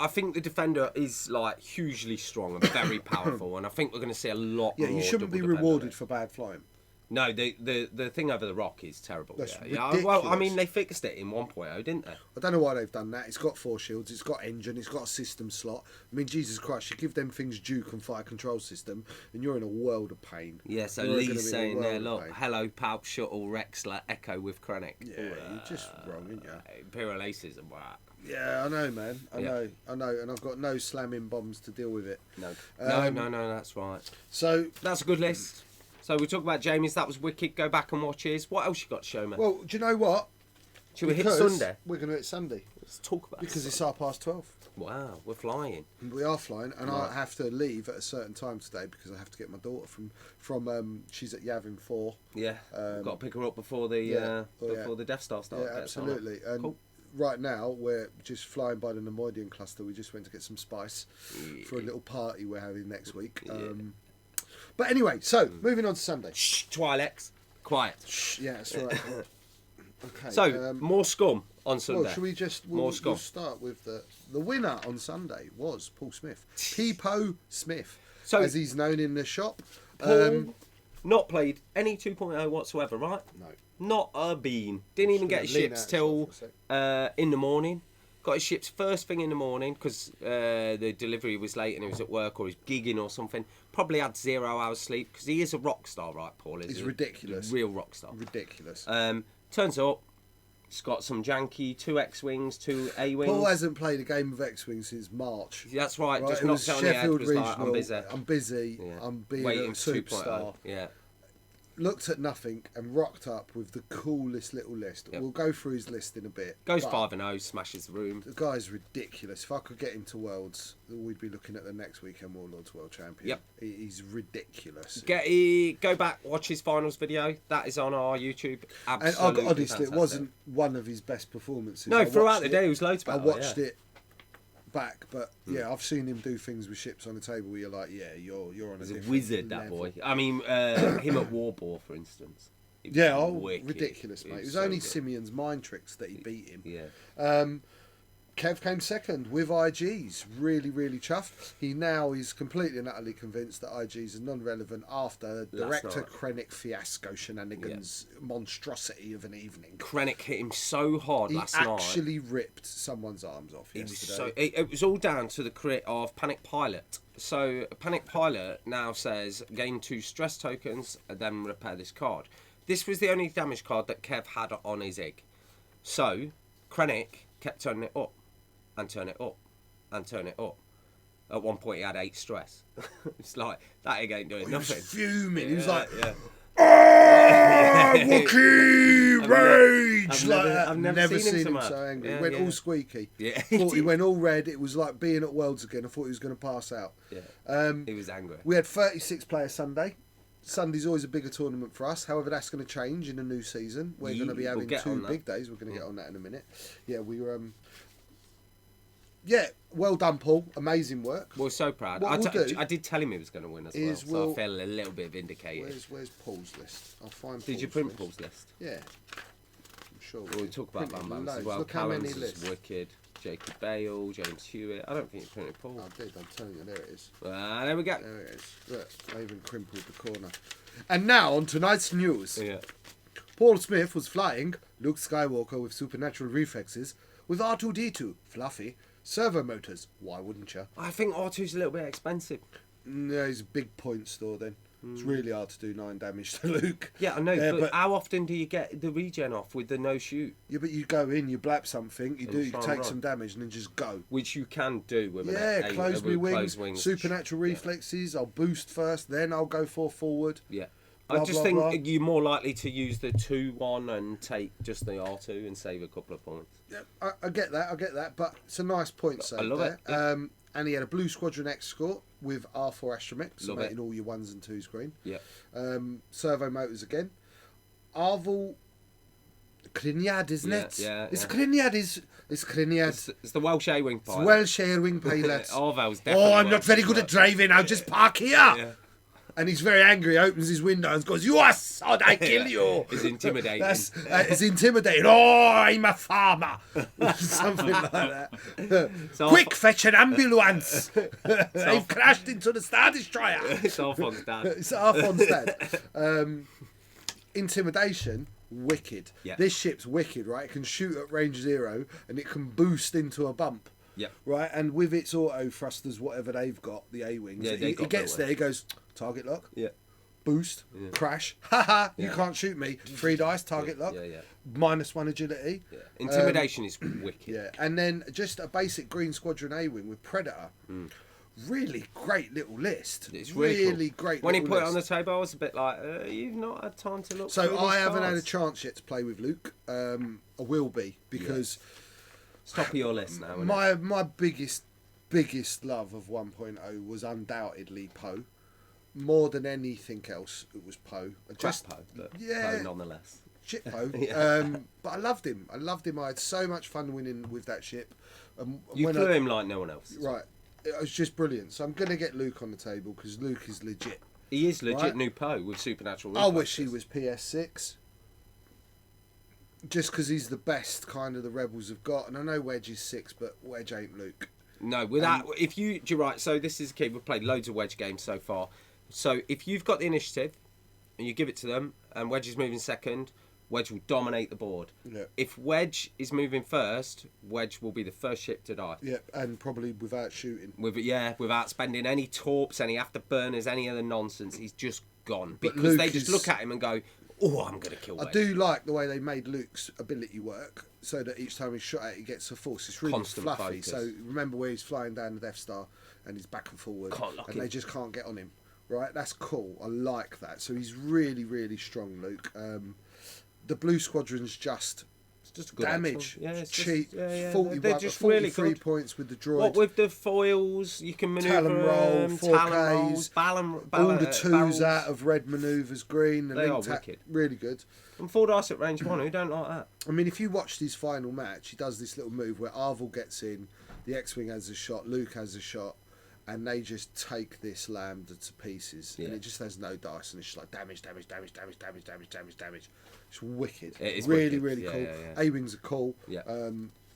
think the defender is like hugely strong and very powerful, and I think we're going to see a lot Yeah, more. you shouldn't be double defender rewarded there. for bad flying. No, the thing over the rock is terrible. That's yeah. Well, I ridiculous. mean, they fixed it in 1.0, didn't they? I don't know why they've done that. It's got 4 shields, it's got engine, it's got a system slot. I mean, Jesus Christ, you give them things Duke and fire control system, and you're in a world of pain. Yeah, so You're gonna be Lee's in a saying there, world of look, pain. hello, Palp, Shuttle, Rexler, Echo with Krennic. Yeah, you're just wrong, aren't you? Imperial Aces and whack. Yeah, I know, man. I Yeah. know, and I've got no slamming bombs to deal with it. No, Um, no, that's right. So, That's a good list. So we talk about Jamie's, that was wicked, go back and watch his. What else you got to show me? well, do you know what? Should we hit Because Sunday? We're going to hit Sunday. Let's talk about Because it's Sunday. 12:30. Wow, we're flying. We are flying, and Right. I have to leave at a certain time today because I have to get my daughter from she's at Yavin 4. Yeah, we've got to pick her up before the yeah. Oh, yeah. before the Death Star starts. Yeah, absolutely. And Cool. right now we're just flying by the Nemoidian cluster. We just went to get some spice for a little party we're having next week. But anyway, so moving on to Sunday. Shh, Twi'leks, quiet. Yeah, that's right. Okay. So more scum on Sunday. well, should we just more scum? we'll start with the winner on Sunday was Paul Smith, Peepo Smith, So- as he's known in the shop. Paul, not played any 2.0 whatsoever, right? No. Not a bean. Didn't even get his Lean ships out till for a in the morning. Got his ships first thing in the morning because the delivery was late and he was at work or he's gigging or something. Probably had 0 hours sleep because he is a rock star, right, Paul? He's a ridiculous. Real rock star. Ridiculous. Turns up, he's got some janky 2 X-Wings, 2 A-Wings. Paul hasn't played a game of X-Wing since March. That's right, Right, just it knocked was it on the head. Sheffield Was like, Regional. I'm busy. I'm busy. Yeah. I'm being Waiting a for 2.0. superstar. Yeah. Looked at nothing and rocked up with the coolest little list. Yep. We'll go through his list in a bit. Goes but 5-0, smashes the room. The guy's ridiculous. If I could get him to Worlds, we'd be looking at the next weekend Warlords World Champion. Yep. He's ridiculous. Go back, watch his finals video. That is on our YouTube. And Absolutely honestly, fantastic. it wasn't one of his best performances. No, I throughout watched the it- day, it was loads I better. watched yeah. it back, but yeah, I've seen him do things with ships on the table where you're like, yeah, you're on a He's a different wizard, that level. boy. I mean, him at Warbore, for instance. He was Yeah, wicked. ridiculous, mate. It was so only good. Simeon's mind tricks that he beat him. Yeah. Kev came second with IGs. Really, really chuffed. He now is completely and utterly convinced that IGs are non-relevant after Director not- Krennic fiasco shenanigans monstrosity of an evening. Krennic hit him so hard He last night. actually ripped someone's arms off It was yesterday. so. It was all down to the crit of Panic Pilot. So Panic Pilot now says gain 2 stress tokens and then repair this card. This was the only damage card that Kev had on his egg. So Krennic kept turning it up and turn it up and turn it up. At one point he had 8 stress. It's like that egg ain't doing He nothing. was fuming. He was like, yeah. Wookiee rage! I've never seen him so angry. Yeah, He went yeah. all squeaky. Yeah. Thought he went all red. It was like being at Worlds again. I thought he was going to pass out. Yeah. He was angry. We had 36 player Sunday. Sunday's always a bigger tournament for us. However, that's going to change in the new season. We're going to be having get 2 on that. big days. We're going to get on that in a minute. Yeah, we were. Yeah, well done, Paul. Amazing work. We're so proud. What we'll do I did tell him he was going to win as well, so I feel a little bit vindicated. Where's Paul's list? I'll find. Did you print Paul's list? Yeah. I'm sure. We'll talk about printed Bam Bams as loads. well. Look how many Callum's is lists. wicked. Jacob Bale, James Hewitt. I don't think you printed Paul. I did. I'm telling you, there it is. There we go. There it is. Look, I even crimpled the corner. And now on tonight's news. Yeah. Paul Smith was flying Luke Skywalker with supernatural reflexes with R2D2, Fluffy, servo motors. Why wouldn't you? I think R2's a little bit expensive. No, he's a big point store then. It's really hard to do 9 damage to Luke. Yeah, I know, but how often do you get the regen off with the no shoot? Yeah, but you go in, you blap something, you And try and take run. some damage and then just go. Which you can do with Yeah, close me closed wings, supernatural reflexes, I'll boost first, then I'll go forward. Yeah. Blah, I just blah, think blah. you're more likely to use the 2-1 and take just the R2 and save a couple of points. Yeah, I get that, but it's a nice point save love there. it, yeah. And he had a Blue Squadron escort with R4 astromech, so Love it. making all your 1s and 2s green. Yeah. Servo motors again. Arvel Criniad, isn't Yeah, it? yeah, It's yeah. Criniad, it's Criniad. It's the Welsh A-wing It's pilot. Welsh air wing pilot. Arval's Oh, definitely I'm not Welsh, very good at driving. I'll just park here. Yeah. And he's very angry. He opens his window and goes, "You are sod, I kill you." It's intimidating. That's it's intimidating. Oh, I'm a farmer. Something like that. So Quick, fetch an ambulance. I've crashed into the Star Destroyer. It's Arfon's dad. It's Arfon's dad. Intimidation, wicked. Yeah. This ship's wicked, right? It can shoot at range 0 and it can boost into a bump. Yeah. Right, and with its auto thrusters, whatever they've got, the A-wings, Yeah, they it got gets that there, one. he goes, target lock, Yeah. boost, crash, haha, you Yeah. can't shoot me, 3 dice, target lock, Yeah, yeah. -1 agility. Yeah. Intimidation is wicked. Yeah, and then just a basic Green Squadron A-wing with Predator. Really great little list. It's really cool. great When he little put it on the list. table, I was a bit like, you've not had time to look So through I these haven't had a cards. chance yet to play with Luke. I will be, because It's top of your list now, isn't it? my biggest love of 1.0 was undoubtedly Poe. More than anything else, it was Poe. Crap Poe, but yeah. Poe nonetheless. Shit Poe. Yeah. But I loved him. I had so much fun winning with that ship. You when flew him like no one else. Right. It was just brilliant. So I'm going to get Luke on the table because Luke is legit. He is legit Right. new Poe with supernatural I wish he reflexes. was PS6. Just because he's the best kind of the Rebels have got. And I know Wedge is 6, but Wedge ain't Luke. No, without if you're right. So this is key. We've played loads of Wedge games so far. So if you've got the initiative and you give it to them, and Wedge is moving second, Wedge will dominate the board. Yeah. If Wedge is moving first, Wedge will be the first ship to die. Yeah, and probably without shooting. Without spending any torps, any afterburners, any other nonsense, he's just gone But because they Luke just is- look at him and go, "Oh, I'm gonna kill Wedge." I do like the way they made Luke's ability work, so that each time he's shot at, he gets a force. It's really Constant fluffy. focus. So remember where he's flying down the Death Star, and he's back and forward, Can't lock and him. they just can't get on him. Right, that's cool. I like that. So he's really, really strong, Luke. The Blue Squadron's just It's just a good damage, excellent. Yeah, it's cheap. Just, yeah. 41, They're just really 43 good. points with the droid. What with the foils, you can manoeuvre Talon roll, them, 4Ks, Talon rolls, all the twos barrels. out of red manoeuvres, green. The They link are wicked. really good. And 4 dice at range 1, who don't like that? I mean, if you watched his final match, he does this little move where Arvel gets in, the X-Wing has a shot, Luke has a shot, and they just take this lambda to pieces. Yeah. And it just has no dice, and it's just like damage. It's wicked. It is really, wicked. really Yeah, cool. yeah, yeah. A-Wings are cool. Yeah.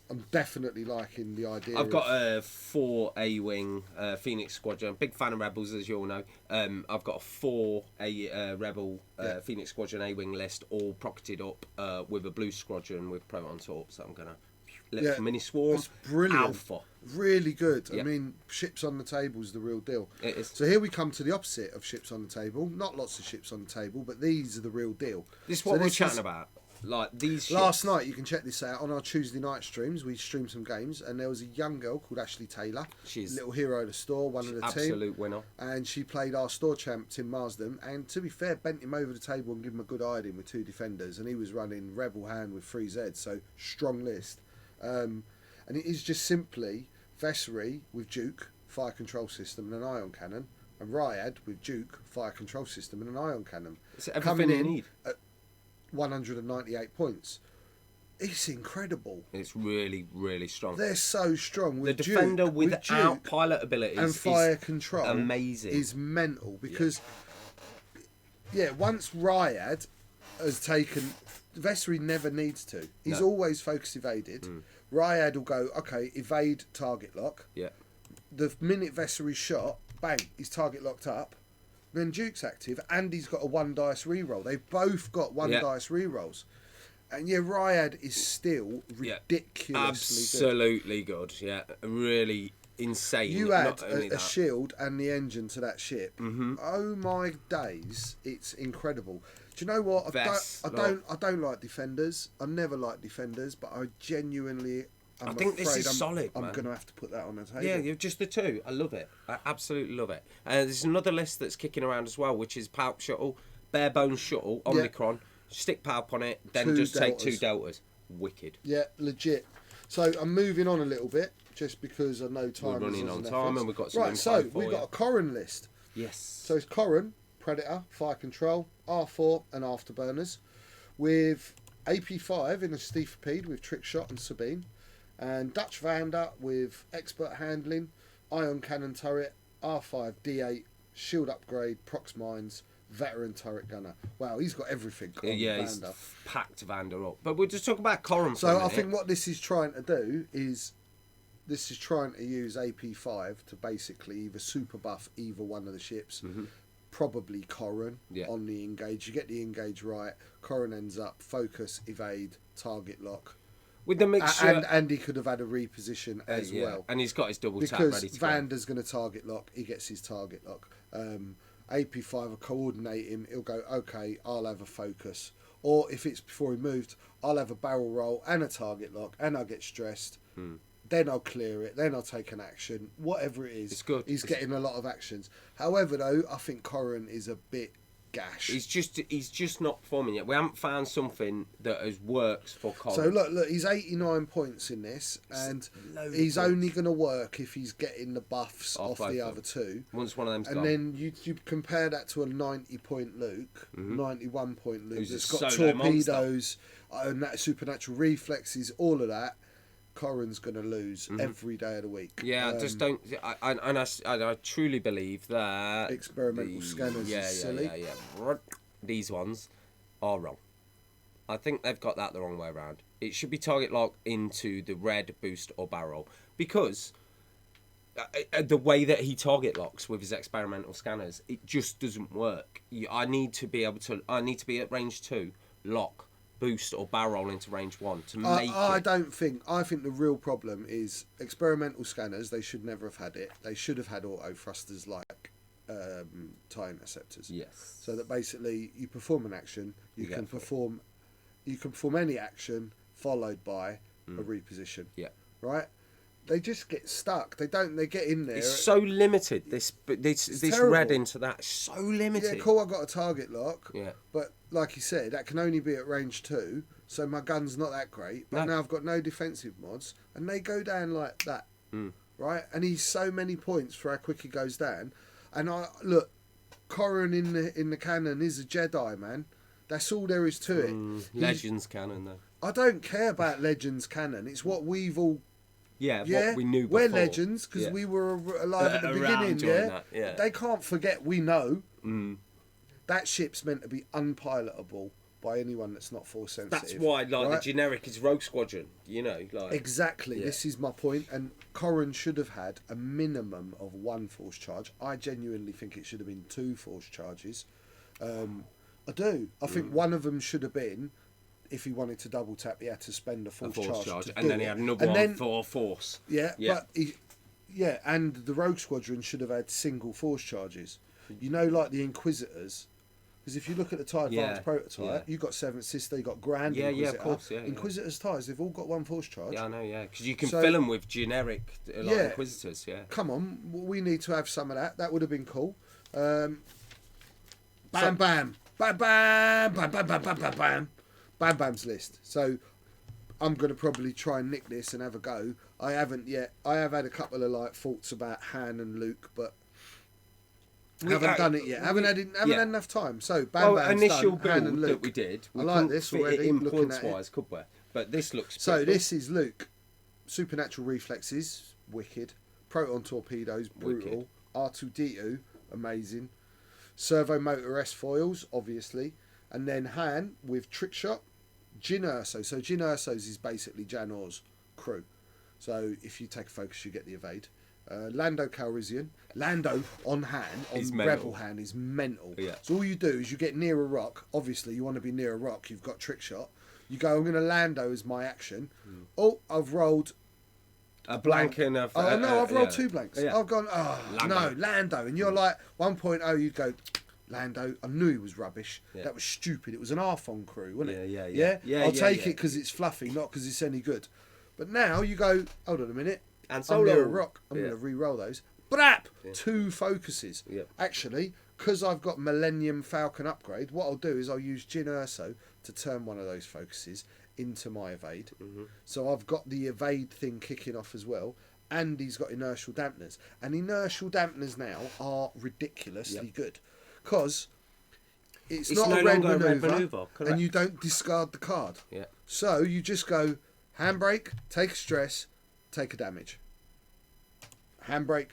I'm definitely liking the idea I've got of... a 4 A-Wing Phoenix Squadron. Big fan of Rebels, as you all know. I've got a 4 Rebel Phoenix Squadron A-Wing list, all pocketed up with a Blue Squadron with Proton Torps. So I'm going to let mini swarm. It's brilliant. Alpha. Really good. Yeah. I mean, ships on the table is the real deal. It is. So here we come to the opposite of ships on the table. Not lots of ships on the table, but these are the real deal. This is what we're chatting about. like these. Last ships, night, you can check this out on our Tuesday night streams. We streamed some games, and there was a young girl called Ashley Taylor. She's little hero of the store, one of the team. absolute winner. And she played our store champ, Tim Marsden. And to be fair, bent him over the table and gave him a good hiding with 2 defenders. And he was running Rebel Hand with 3 Zs, so strong list. And it is just simply Vessery with Duke, fire control system and an ion cannon. And Ryad with Duke, fire control system and an ion cannon. It's everything Coming you in need. at 198 points. It's incredible. It's really, really strong. They're so strong. With The defender Duke, without Duke pilot abilities and fire is control amazing. is mental because once Ryad has taken, Vessery never needs to. He's always focus evaded. Ryad will go, okay, evade target lock. Yeah. The minute Vessery's shot, bang, he's target locked up. Then Duke's active and he's got a 1 dice reroll. They've both got 1 dice rerolls. And Ryad is still ridiculously absolutely good. Yeah, really insane. You add Not only a that. shield and the engine to that ship. Mm-hmm. Oh my days, it's incredible. Do you know what? I don't like defenders. I never liked defenders, but I genuinely. I think this is solid, I'm man. going to have to put that on the table. Yeah, you're just the 2. I love it. I absolutely love it. There's another list that's kicking around as well, which is Palp Shuttle, Bare Bones Shuttle, Omicron. Stick Palp on it, then 2 just take deltas. 2 deltas. Wicked. Yeah, legit. So I'm moving on a little bit, just because I know time. We're running is on an time, effort. and we've got some right. info So for we've got you. a Corrin list. Yes. So it's Corrin, Predator, Fire Control, R4 and Afterburners, with AP5 in a Steepede with Trick Shot and Sabine, and Dutch Vander with Expert Handling, Ion Cannon Turret, R5 D8, Shield Upgrade, Prox Mines, Veteran Turret Gunner. Wow, he's got everything. Yeah, he's Vander. packed Vander up. But we'll just talk about Corrin for a So I minute. think what this is trying to do is trying to use AP5 to basically either super buff either one of the ships. Mm-hmm. Probably Corrin Yeah. on the engage. You get the engage right. Corrin ends up focus, evade, target lock. With the mixture... And he could have had a reposition as well. And he's got his double tap Because ready to go. Vander's going to target lock. He gets his target lock. AP5 will coordinate him. He'll go, okay, I'll have a focus. Or if it's before he moved, I'll have a barrel roll and a target lock and I'll get stressed. Then I'll clear it. Then I'll take an action. Whatever it is. It's good. He's getting a lot of actions. However, though, I think Corrin is a bit gash. He's just not performing yet. We haven't found something that has works for Corrin. So look, he's 89 points in this, and loads of he's points. only going to work if he's getting the buffs off both the of other them. 2. Once one of them's And gone. then you compare that to a 90-point Luke, 91-point Luke Who's a that's got solo torpedoes, and that supernatural reflexes, all of that. Corrin's going to lose every day of the week. Yeah, I just don't. I truly believe that Experimental scanners is silly. Yeah. These ones are wrong. I think they've got that the wrong way around. It should be target lock into the red boost or barrel because the way that he target locks with his experimental scanners, it just doesn't work. I need to be at range 2, lock, boost or barrel into range 1 to make I it. I think the real problem is experimental scanners. They should never have had it. They should have had auto thrusters like tie interceptors. Yes. So that basically you perform an action, you You can get it. perform any action followed by a reposition. Yeah. Right? They just get stuck. They get in there. It's so limited. This terrible. red into that is so limited. Yeah, cool, I got a target lock. Yeah. But like you said, that can only be at range 2, so my gun's not that great. But No. now I've got no defensive mods, and they go down like that. Right? And he's so many points for how quick he goes down. And look, Corrin in the cannon is a Jedi, man. That's all there is to it. Legends canon though. I don't care about Legends canon. It's what we've all. Yeah, Yeah, what we knew before. we're legends because Yeah. we were alive at the Around beginning. during Yeah? that, yeah. They can't forget we know. That ship's meant to be unpilotable by anyone that's not force sensitive. That's why, like, right? the generic is Rogue Squadron. You know, like Exactly. Yeah. This is my point. And Corrin should have had a minimum of 1 force charge. I genuinely think it should have been 2 force charges. I do. I think one of them should have been, if he wanted to double tap, he had to spend a a force, force charge. charge, to and do then he it. had another And one then- for force. Yeah, Yeah. but and the Rogue Squadron should have had single force charges. You know, like the Inquisitors, Because if you look at the TIE Advanced prototype, you've got Seventh Sister, you've got Grand Inquisitor. of course, Inquisitor's TIEs, they've all got one force charge. Yeah, I know, because you can fill them with generic Inquisitors, Come on, we need to have some of that. That would have been cool. Bam, bam, bam, bam, bam, bam, bam, bam, bam, bam. Bam Bam's list. So I'm going to probably try and nick this and have a go. I haven't yet. I have had a couple of thoughts about Han and Luke, but haven't done it yet. Haven't had enough time. So Bam Bam's initial done. build Han and Luke. that we did. I like this already. In looking points at it. wise, could we? But this looks. So this is Luke. Supernatural reflexes, wicked. Proton torpedoes, brutal. R2D2, amazing. Servo motor S foils, obviously. And then Han with trick shot, Jyn Erso. So Jyn Erso's is basically Janor's crew. So if you take a focus, you get the evade. Lando Calrissian. Lando on Han, on Rebel Han, is mental. Yeah. So all you do is you get near a rock. Obviously, you want to be near a rock. You've got trick shot. You go, I'm going to Lando as my action. Oh, I've rolled a blank and a... I've rolled 2 blanks. Yeah. I've gone, Lando. And you're like, 1.0, you'd go... Lando, I knew he was rubbish. Yeah. That was stupid. It was an Arfon crew, wasn't it? Yeah. I'll take it because it's fluffy, not because it's any good. But now you go, hold on a minute. And I'm near a rock. I'm going to re-roll those. Brap! Yeah. 2 focuses. Yeah. Actually, because I've got Millennium Falcon upgrade, what I'll do is I'll use Jyn Erso to turn one of those focuses into my evade. Mm-hmm. So I've got the evade thing kicking off as well. And he's got inertial dampeners. And inertial dampeners now are ridiculously good. Because it's not no a red longer maneuver, a red maneuver, and you don't discard the card. Yeah. So you just go handbrake, take a stress, take a damage. Handbrake,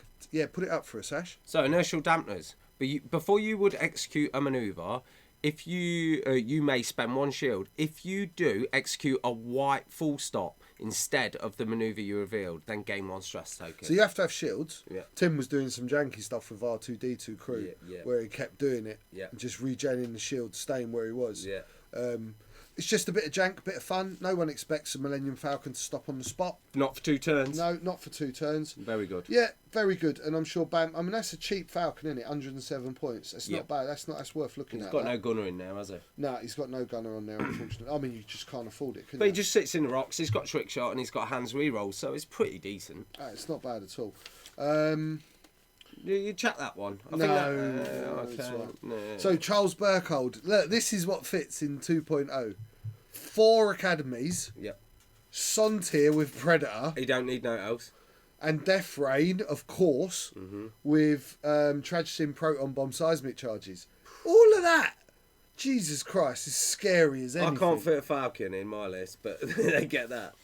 put it up for us, Ash. So inertial dampeners. But before you would execute a maneuver, if you may spend 1 shield. If you do execute a white full stop instead of the maneuver you revealed, then gain 1 stress token. So you have to have shields. Yeah. Tim was doing some janky stuff with R2D2 crew, where he kept doing it, and just regenerating the shield, staying where he was. Yeah. It's just a bit of jank, a bit of fun. No one expects a Millennium Falcon to stop on the spot. Not for 2 turns. No, not for 2 turns. Very good. Yeah, very good. And I'm sure Bam. I mean, that's a cheap Falcon, isn't it? 107 points. That's not bad. That's worth looking at. He's got no gunner in there, has he? No, he's got no gunner on there, unfortunately. I mean, you just can't afford it, can But you? he just sits in the rocks. He's got trick shot and he's got hands re-rolls, so it's pretty decent. It's not bad at all. You check that one. I think it's right. No. So Charles Burkhold. Look, this is what fits in 2.0. 4 academies. Yep. Sontir with Predator. He don't need no else. And Death Rain, of course, with Tragicin Proton Bomb seismic charges. All of that. Jesus Christ, is scary as anything. I can't fit a Falcon in my list, but they get that.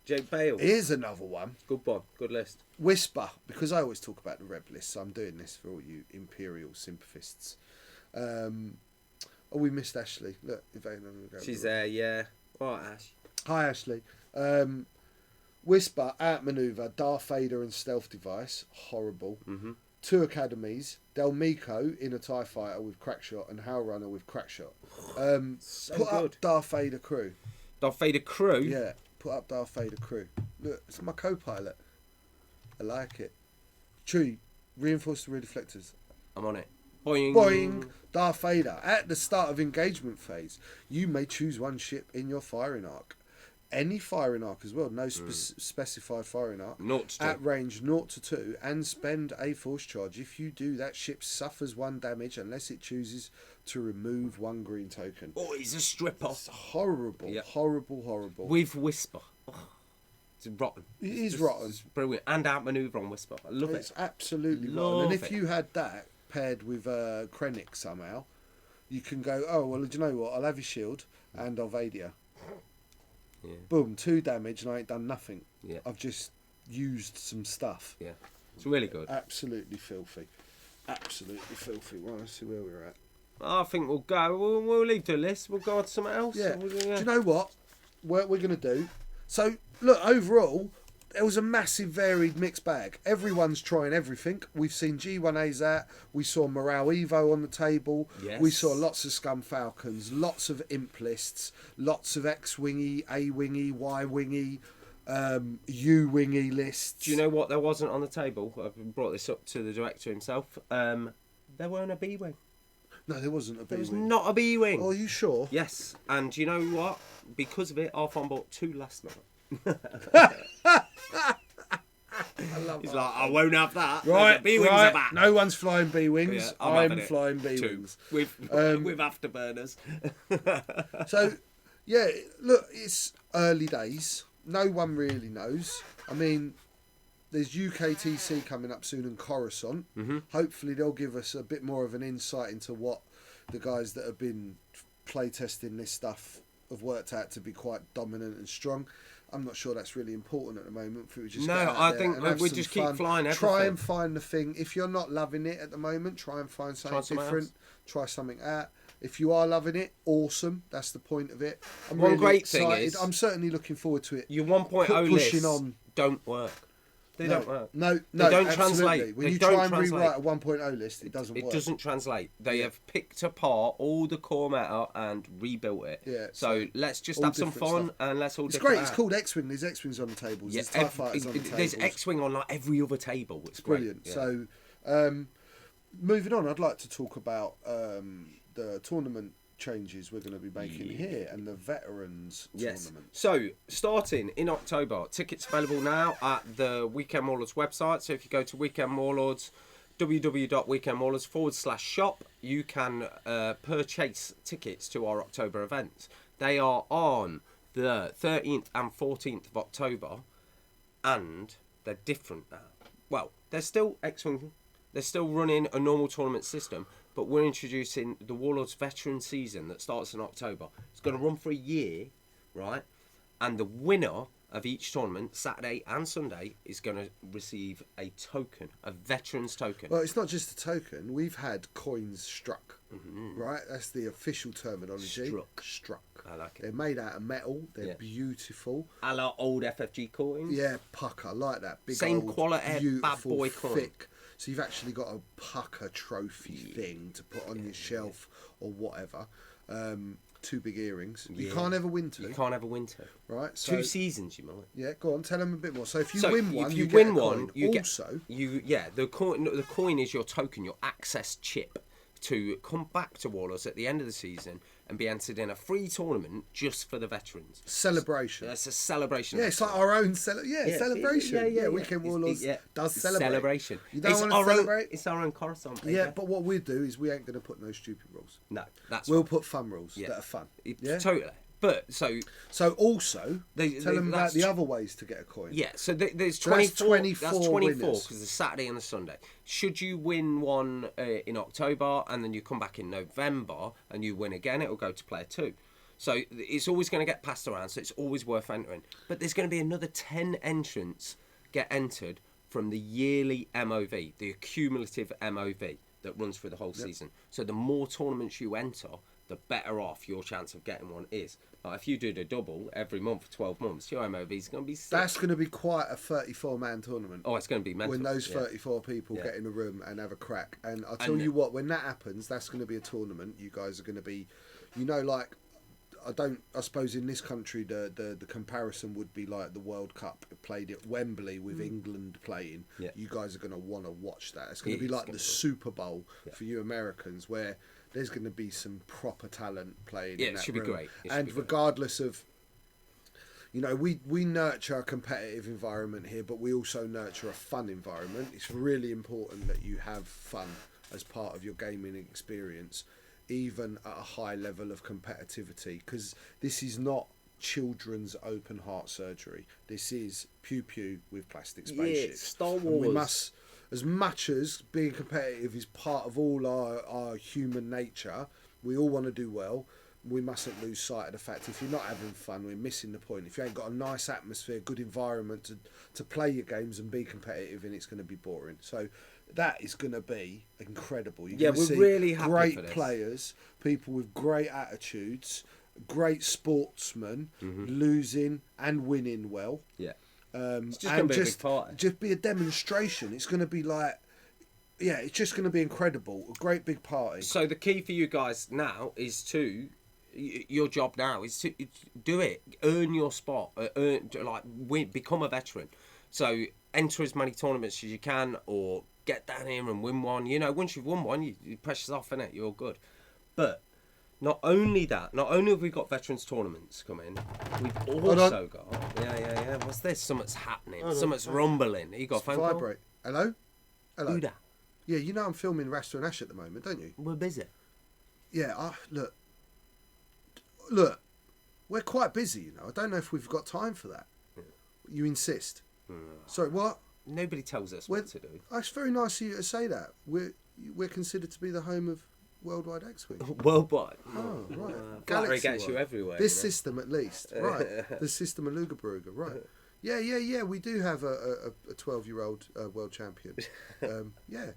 Jake Bale. Here's another one. Good one. Good list. Whisper, because I always talk about the Reb list, so I'm doing this for all you Imperial sympathists. We missed Ashley. Look, she's there, yeah. All right, Ash. Hi, Ashley. Whisper, outmaneuver, Darth Vader and stealth device, horrible. 2 academies, Delmico in a TIE fighter with crackshot and Howlrunner with crackshot. So put good. up Darth Vader crew. Darth Vader crew? Yeah, put up Darth Vader crew. Look, it's my co-pilot. I like it. Chewie, reinforce the rear deflectors. I'm on it. Boing. Boing. Darth Vader. At the start of engagement phase, you may choose 1 ship in your firing arc. Any firing arc as well, no specified firing arc. 0 to 2. At range 0 to 2, and spend a force charge. If you do, that ship suffers 1 damage unless it chooses to remove 1 green token. Oh, he's a stripper. It's horrible, horrible. With Whisper. Oh, it's rotten. It is rotten. It's brilliant. And outmaneuver on Whisper. I love It's it. absolutely rotten. And if you had that paired with Krennic somehow, you can go, oh, well, do you know what? I'll have your shield and I'll evade you. Yeah. Boom, 2 damage and I ain't done nothing. Yeah. I've just used some stuff. Yeah. It's really good. Absolutely filthy. Absolutely filthy. Well, let's see where we're at. I think we'll go. We'll leave the list. We'll go on to something else. Yeah. Do you know what we're going to do? So, look, overall, there was a massive varied mixed bag. Everyone's trying everything. We've seen G1As out. We saw Morale Evo on the table. Yes. We saw lots of Scum Falcons, lots of imp lists, lots of X-Wingy, A-Wingy, Y-Wingy, U-Wingy lists. Do you know what there wasn't on the table? I've brought this up to the director himself. There weren't a B-Wing. No, there wasn't a B There was wing. not a B wing. Oh, are you sure? Yes, and you know what? Because of it, Arfon bought 2 last night. I love He's that. like, I won't have that. Right, B wings are back. No one's flying B wings. Yeah, I'm having it. flying B 2 wings. with afterburners. So, yeah, look, it's early days. No one really knows. I mean, there's UKTC coming up soon in Coruscant. Mm-hmm. Hopefully, they'll give us a bit more of an insight into what the guys that have been playtesting this stuff have worked out to be quite dominant and strong. I'm not sure that's really important at the moment. If we just No, get out I there think and have we some just fun. keep flying Try everything. and find the thing. If you're not loving it at the moment, try and find something different. Try something out. If you are loving it, awesome. That's the point of it. I'm One really great thing excited. is- I'm certainly looking forward to it. Your 1.0 Pushing lists on. don't work. They don't work. No, They no, don't absolutely. translate. When They you don't try and translate. rewrite a 1.0 list, it doesn't It work. doesn't translate. They have picked apart all the core meta and rebuilt it. Yeah, So let's just all have some different fun stuff. and let's all It's different great. It's out. called X-Wing. There's X-Wings on the tables. Yeah, There's TIE fighters on the tables. there's X-Wing on like every other table. It's great. Brilliant. Yeah. So, moving on, I'd like to talk about the tournament changes we're going to be making here and the veterans Yes. tournament. So, starting in October, tickets available now at the Weekend Warlords website. So, if you go to Weekend Warlords, www.weekendwarlords/shop, you can purchase tickets to our October events. They are on the 13th and 14th of October, and they're different now. Well, they're still X-Wing. They're still running a normal tournament system, but we're introducing the Warlords Veteran Season that starts in October. It's going to run for a year, right? And the winner of each tournament, Saturday and Sunday, is going to receive a token, a veteran's token. Well, it's not just a token. We've had coins struck, right? That's the official terminology. Struck. I like it. They're made out of metal. They're Yeah. beautiful. A la old FFG coins. Yeah, pucker. I like that. Big Same old, quality, bad beautiful, boy coin. thick. So you've actually got a pucker trophy thing to put on your shelf or whatever. 2 big earrings. You Yeah. can't ever win 2. You can't ever win 2. Right? So, 2 seasons, you might. yeah, go on. Tell them a bit more. So if you So win one, if you you get win a one, coin. you Also, get the coin. The coin is your token, your access chip to come back to Warlords at the end of the season and be entered in a free tournament just for the veterans. celebration. It's a celebration. Yeah, it's like our own celebration. Yeah, Weekend Warlords does celebrate. Celebration. You don't It's want to our own- celebrate? It's our own Coruscant. Yeah, but what we do is we ain't going to put no stupid rules. no, that's We'll right. put fun rules Yeah. that are fun. It- Yeah. Totally. But so So also, tell them about that's the other ways to get a coin. yeah, so there's So that's 24. 24 That's 24 winners. because the Saturday and the Sunday. Should you win one in October and then you come back in November and you win again, it'll go to player 2. So it's always going to get passed around. So it's always worth entering. But there's going to be another 10 entrants get entered from the yearly MOV, the accumulative MOV that runs through the whole season. So the more tournaments you enter, the better off your chance of getting one is. Like if you do the double every month for 12 months, your MOV is going to be sick. That's going to be quite a 34-man tournament. Oh, it's going to be mental. When those Yeah. 34 people Yeah. get in a room and have a crack. And I'll tell And- you what, when that happens, that's going to be a tournament. You guys are going to be, like, I suppose in this country, the comparison would be like the World Cup played at Wembley with England playing. Yeah. You guys are going to want to watch that. It's going It to be is like gonna the be. Super Bowl for you Americans, where there's going to be some proper talent playing Yeah, in it that should be room. great. It should And be great. regardless of, we nurture a competitive environment here, but we also nurture a fun environment. It's really important that you have fun as part of your gaming experience, even at a high level of competitivity, because this is not children's open heart surgery. This is pew pew with plastic spaceships. Star And we Wars. must, as much as being competitive is part of all our human nature, we all want to do well. We mustn't lose sight of the fact if you're not having fun, we're missing the point. If you ain't got a nice atmosphere, good environment to play your games and be competitive in, it's going to be boring. So that is going to be incredible. You're Yeah, gonna we're see really happy great for this. players, people with great attitudes, great sportsmen, Mm-hmm. losing and winning well. Yeah. It's just gonna be a big party. Just be a demonstration. It's going to be like, yeah, it's just going to be incredible. A great big party. So the key for you guys now is to your job now is to do it, earn your spot, win, become a veteran. So enter as many tournaments as you can, or get down here and win one. Once you've won one, you pressure's off, innit? You're good. But not only that, not only have we got veterans tournaments coming, we've on. also got yeah. What's this? Something's happening. Something's rumbling. You got a phone call? Vibrate. Hello. Who that? Yeah, you know I'm filming Rasta and Ash at the moment, don't you? We're busy. Yeah. Look. We're quite busy, you know. I don't know if we've got time for that. You insist. Sorry, what? Nobody tells us what to do. It's very nice of you to say that. We're considered to be the home of Worldwide X-Wing. Worldwide. Oh, right. Flattery gets you everywhere. This system, at least. Right. The system of Lugabaruga. Right. Yeah. We do have a 12-year-old world champion. Yeah.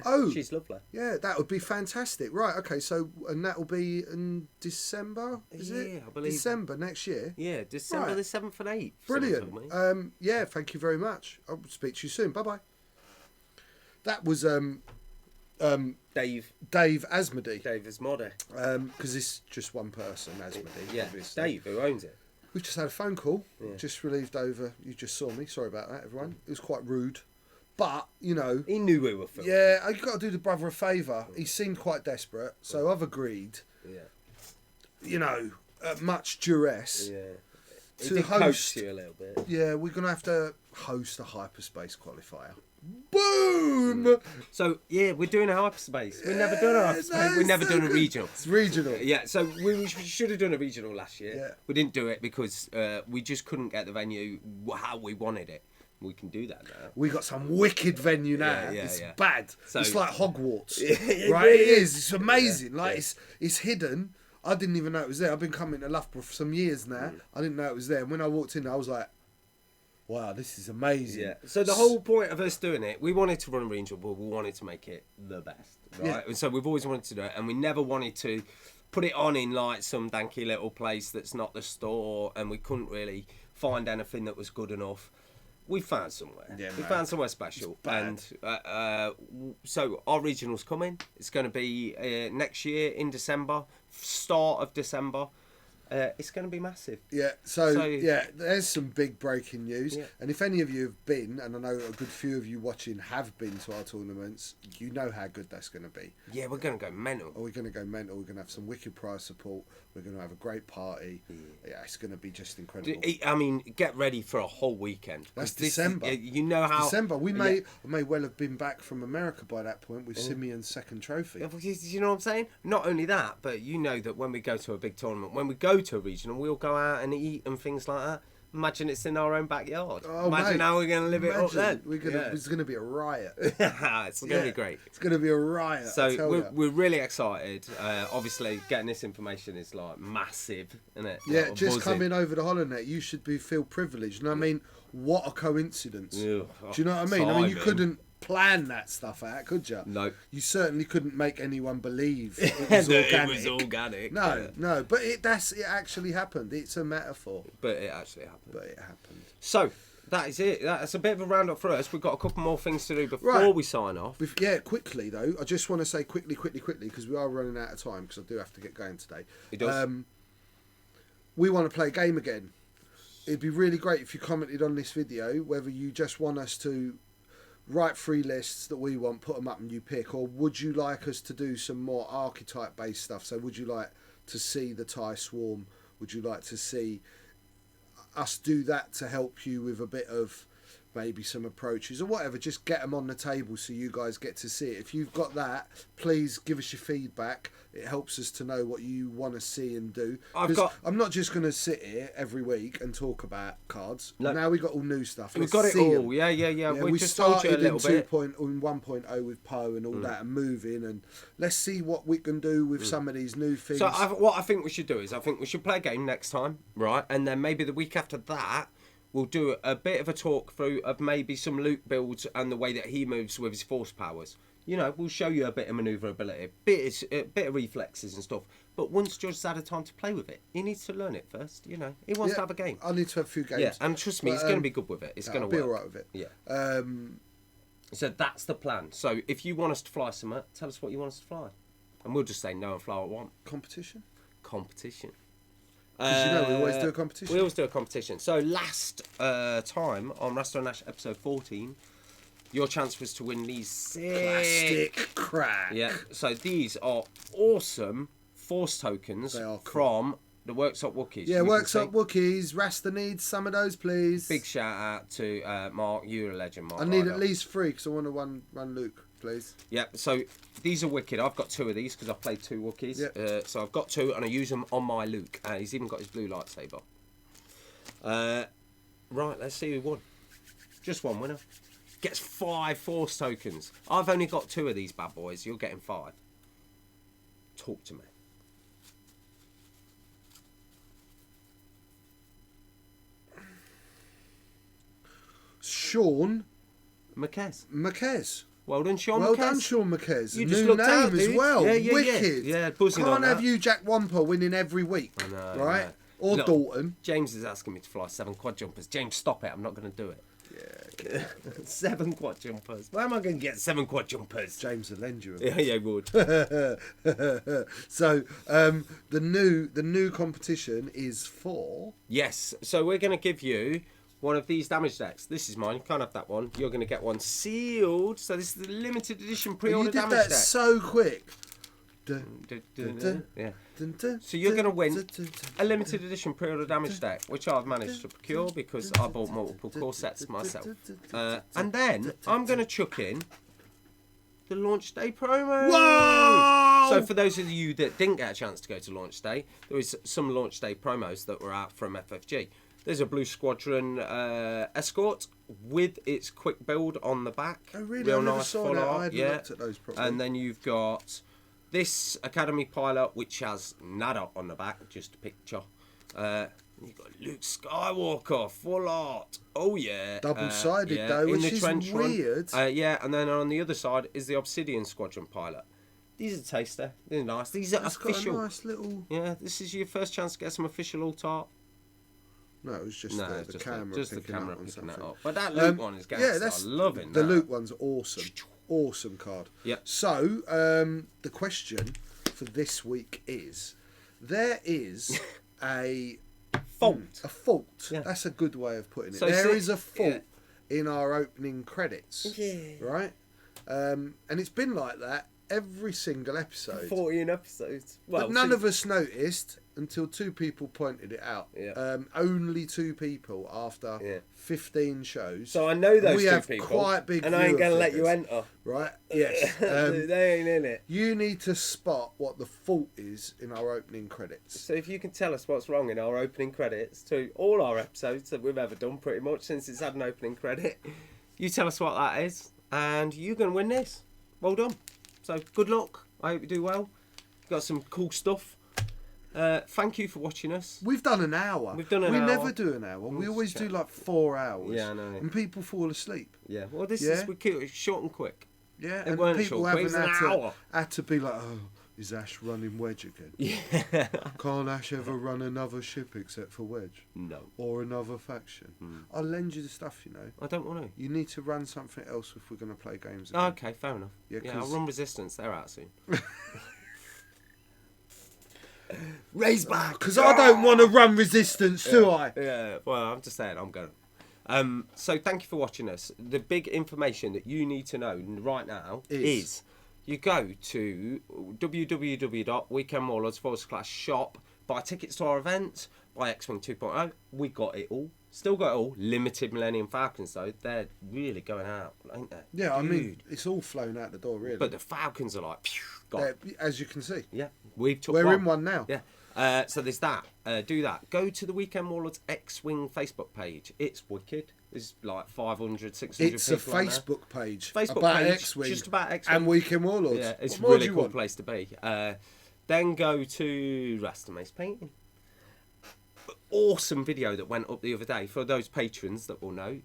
Oh. She's lovely. Yeah, that would be fantastic. Right, okay, so, and that will be in December, is it? Yeah, I believe. December next year. Yeah, December Right. the 7th and 8th. Brilliant. Yeah, thank you very much. I'll speak to you soon. Bye-bye. That was Dave Asmodee. Dave Asmodee. Because it's just one person, Asmodee. Yeah, obviously. Dave, who owns it. We've just had a phone call. Just relieved over. You just saw me. Sorry about that, everyone. It was quite rude. But, you know... He knew we were filming. Yeah, I've got to do the brother a favour. He seemed quite desperate, so I've agreed, you know, at much duress, He to did host... coach you a little bit. Yeah, we're going to have to host a hyperspace qualifier. Boom! So, yeah, we're doing a hyperspace. We've never done a hyperspace. We've never done a regional. It's regional. Yeah, so we should have done a regional last year. Yeah. We didn't do it because we just couldn't get the venue how we wanted it. We can do that now. We got some wicked venue now. Yeah, it's yeah. bad. So- it's like Hogwarts, It right? really It is. It's amazing. Yeah, Like yeah. it's hidden. I didn't even know it was there. I've been coming to Loughborough for some years now. I didn't know it was there. And when I walked in, I was like, "Wow, this is amazing." Yeah. So the whole point of us doing it, we wanted to run a regional, but we wanted to make it the best, right? Yeah. So we've always wanted to do it, and we never wanted to put it on in like some danky little place that's not the store, and we couldn't really find anything that was good enough. We found somewhere. Yeah, we man. found somewhere special, and so our regional's coming. It's going to be next year in December, start of December. It's going to be massive. Yeah, so yeah, there's some big breaking news. Yeah. And if any of you have been, and I know a good few of you watching have been to our tournaments, you know how good that's going to be. Yeah, we're going to go mental. We're going to go mental. We're going to have some wicked prize support. We're going to have a great party. Yeah, it's going to be just incredible. I mean, get ready for a whole weekend. That's 'Cause this is- December. you know how... December. We may well have been back from America by that point with Simeon's second trophy. You know what I'm saying? Not only that, but you know that when we go to a big tournament, when we go to a regional, we'll go out and eat and things like that. Imagine it's in our own backyard. Imagine mate, how we're going to live it up then. It's going to be a riot. It's going to be great. It's going to be a riot. I So tell ya. we're really excited. Obviously, getting this information is like massive, isn't it? Yeah, Like, just buzzing. coming over the holiday, you should feel privileged. And I mean, what a coincidence. Yeah. Do you know what I mean? I mean, you Timing. couldn't plan that stuff out, could you? No. You certainly couldn't make anyone believe it was That organic. it was organic. No, but it actually happened. It's a metaphor, But it actually happened. but it happened. So, that is it. That's a bit of a roundup for us. We've got a couple more things to do before Right. we sign off. Yeah, quickly though, I just want to say quickly, because we are running out of time because I do have to get going today. It does. We want to play a game again. It'd be really great if you commented on this video, whether you just want us to write 3 lists that we want, put them up and you pick, or would you like us to do some more archetype based stuff? So would you like to see the TIE swarm? Would you like to see us do that to help you with a bit of maybe some approaches or whatever? Just get them on the table so you guys get to see it. If you've got that, please give us your feedback. It helps us to know what you want to see and do. I'm not just going to sit here every week and talk about cards. No. Now we've got all new stuff. We've Let's got it see all. 'em. Yeah. We just told you a started in little bit. 1.0 with Poe and all that and moving, and let's see what we can do with some of these new things. So what I think we should do is I think we should play a game next time, right? And then maybe the week after that, we'll do a bit of a talk through of maybe some Luke builds and the way that he moves with his force powers. You know, we'll show you a bit of manoeuvrability, a bit of reflexes and stuff. But once George's had a time to play with it, he needs to learn it first. You know, he wants to have a game. I need to have a few games. Yeah, and trust me, he's going to be good with it. It's going to I'll be work. all right with it. Yeah. So that's the plan. So if you want us to fly somewhere, tell us what you want us to fly, and we'll just say no and fly what we want. Competition? Competition. Because you know we always do a competition. We always do a competition. So last time on Rasta and Ash episode 14, your chance was to win these sick Plastic crack. Yeah. So these are awesome Force tokens They are cool. from the Workshop Wookiees. Yeah, You can Workshop see. Wookiees. Rasta needs some of those, please. Big shout out to Mark. You're a legend, Mark. I need Ryder. at least 3 because I want to run Luke, please. Yeah, so these are wicked. I've got 2 of these because I've played 2 Wookiees. Yep. So I've got 2 and I use them on my Luke. He's even got his blue lightsaber. Right, let's see who won. Just one winner. Gets 5 Force tokens. I've only got 2 of these bad boys. You're getting 5. Talk to me. Sean Marquez. Well Well done, Sean done, Marquez. Sean Marquez. You just New looked name out, as dude. well. Yeah, Wicked. Yeah, buzzing Can't on have that. you Jack Wamper winning every week, I know, right? I know. Or Look, Dalton. James is asking me to fly 7 quad jumpers. James, stop it. I'm not going to do it. Yeah. 7 quad jumpers. Where am I going to get 7 quad jumpers? James will lend you a Yeah, would. So the new competition is for Yes. So we're going to give you one of these damage decks. This is mine. You can't have that one. You're going to get one sealed. So this is the limited edition pre-order you did damage that deck. so quick. Yeah. So you're going to win a limited edition pre-order damage deck, which I've managed to procure because I bought multiple core sets myself. And then I'm going to chuck in the launch day promo. Whoa! So for those of you that didn't get a chance to go to launch day, there was some launch day promos that were out from FFG. There's a Blue Squadron escort with its quick build on the back. Oh, really? Real I never nice saw full that. art. I hadn't Yeah. looked at those properly. And then you've got this Academy pilot, which has nada on the back, just a picture. You've got Luke Skywalker, full art. Oh, yeah. Double-sided, though, which is weird. Yeah, and then on the other side is the Obsidian Squadron pilot. These are taster. They're nice. These are It's official. got a nice little. Yeah, this is your first chance to get some official alt art. No, it was just No, the it's camera. just the picking camera up on picking that something. up. But that Luke one is gangster. Yeah, that's I'm loving the that. Luke one's awesome. Awesome card. Yep. So the question for this week is: there is a Fault. A fault. Yeah. That's a good way of putting it. So There see- is a fault in our opening credits. Yeah. Right. And it's been like that every single episode. 14 episodes. Well, But none of us noticed until 2 people pointed it out. Yeah. Only 2 people after Yeah. 15 shows. So I know those we 2 have people. quite big and I ain't viewer going to let you figures. enter. Right? Yes. They ain't in it. You need to spot what the fault is in our opening credits. So if you can tell us what's wrong in our opening credits to all our episodes that we've ever done, pretty much since it's had an opening credit, you tell us what that is, and you're going to win this. Well done. So good luck. I hope you do well. Got some cool stuff. Thank you for watching us. We've done an hour. We've done an we hour. never do an hour. We always do like 4 hours. Yeah, I know. And people fall asleep. Yeah. Well, this Yeah. is we keep it short and quick. Yeah. It And weren't people short, but it haven't was an hour. had to be like, oh, is Ash running Wedge again? Yeah. Can't Ash ever run another ship except for Wedge? No. Or another faction? I'll lend you the stuff, you know. I don't want to. You need to run something else if we're going to play games again. Okay, fair enough. Yeah, Yeah, I'll 'cause- run Resistance. They're out soon. Raise back. Because I don't want to run Resistance, do I? Yeah, well, I'm just saying, I'm going. So thank you for watching us. The big information that you need to know right now is you go to www.weekendwarlords.com/shop, buy tickets to our events, buy X-Wing 2.0. We got it all. Still got it all. Limited Millennium Falcons, though. They're really going out, ain't they? Yeah, I mean, Dude. it's all flown out the door, really. But the Falcons are like, phew, gone. As you can see. Yeah, we've took We're in one now. Yeah. So there's that. Do that. Go to the Weekend Warlords X-Wing Facebook page. It's wicked. There's like 500, 600 It's a people on there. Facebook page Facebook about page, X-Wing just about X-Wing. and Weekend Warlords. Yeah, it's a What more do really you cool want? place to be. Then go to Rasta Mace Painting. Awesome video that went up the other day for those patrons that will know.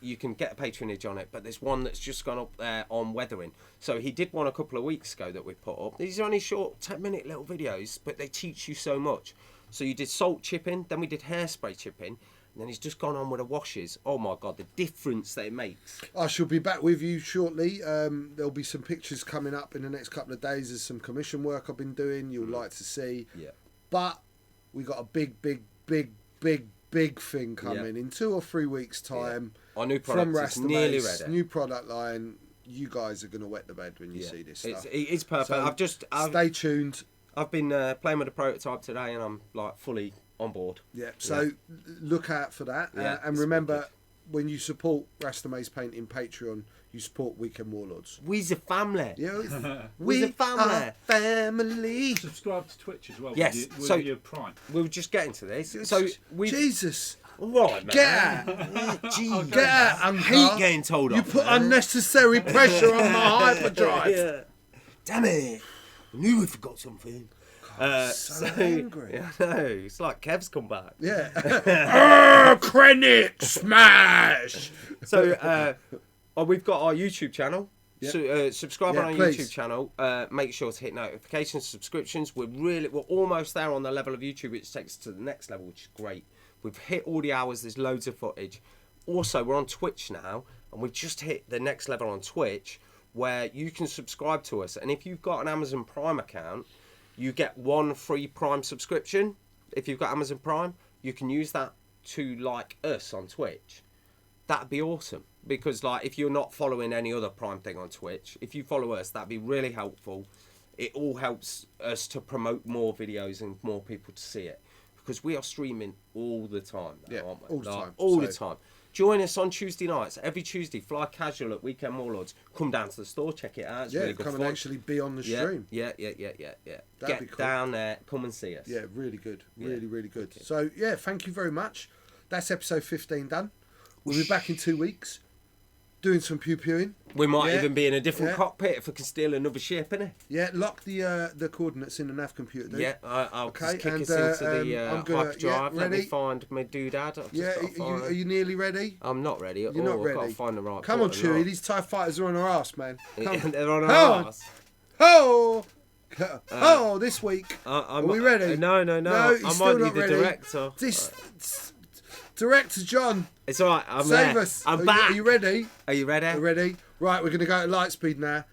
You can get a patronage on it, but there's one that's just gone up there on weathering. So he did one a couple of weeks ago that we put up. These are only short 10-minute little videos, but they teach you so much. So you did salt chipping, then we did hairspray chipping, and then he's just gone on with the washes. Oh my god, the difference that it makes. I shall be back with you shortly. There'll be some pictures coming up in the next couple of days. There's some commission work I've been doing you'll like to see. Yeah. But we got a big thing coming in 2 or 3 weeks' time. Our new From product is Rasta nearly Mace, ready. new product line. You guys are going to wet the bed when you see this stuff. It's perfect. So I've stay tuned. I've been playing with the prototype today, and I'm like fully on board. Yeah, so look out for that. Yeah, And it's remember, wicked. when you support Rasta Maze Painting Patreon, you support Weekend Warlords. We's a family. Yeah, We's we a family. are family. Subscribe to Twitch as well. Yes, With so- your Prime. We were just getting to this. So we. Jesus. Right, man. Get out. Gee, Get out, Uncle. hate getting told You off. put man. unnecessary pressure on my hyperdrive. Yeah. Damn it! I knew we forgot something. so angry. Yeah, I know. It's like Kev's come back. Yeah. Krennic smash. So we've got our YouTube channel. Yep. So, subscribe Yeah, on our please. YouTube channel. Make sure to hit notifications, subscriptions. We're almost there on the level of YouTube, which takes us to the next level, which is great. We've hit all the hours. There's loads of footage. Also, we're on Twitch now, and we've just hit the next level on Twitch, where you can subscribe to us. And if you've got an Amazon Prime account, you get 1 free Prime subscription. If you've got Amazon Prime, you can use that to like us on Twitch. That'd be awesome, because like if you're not following any other Prime thing on Twitch, if you follow us, that'd be really helpful. It all helps us to promote more videos and more people to see it, because we are streaming all the time now, Yeah, aren't we? all the time. All the So- time. Join us on Tuesday nights. Every Tuesday, fly casual at Weekend Warlords. Come down to the store, check it out. It's Yeah, really good come fun. and actually be on the Yeah, stream. yeah. That'd Get be cool. down there, come and see us. Yeah, really good. Really, really good. Okay. So, yeah, thank you very much. That's episode 15 done. We'll be back in 2 weeks doing some pew-pewing. We might Yeah, even be in a different yeah. cockpit if we can steal another ship, innit? Yeah, lock the coordinates in the nav computer, dude. Yeah, I'll Okay, just kick and, us into the I'm gonna- hyperdrive. yeah, Let me ready? find my doodad. I've just Yeah, got to are find... you nearly ready? I'm not ready at You're all. not I've got to ready. find the right Come on, button, Chewie. right. These TIE fighters are on our ass, man. Come. They're on Come our on. arse. Oh, this week. Are we ready? No. No, I he's might still be not the ready. director. Director John, It's all right. I'm save there. us. I'm Are back. you ready? Are you ready? Ready? Right, we're going to go at light speed now.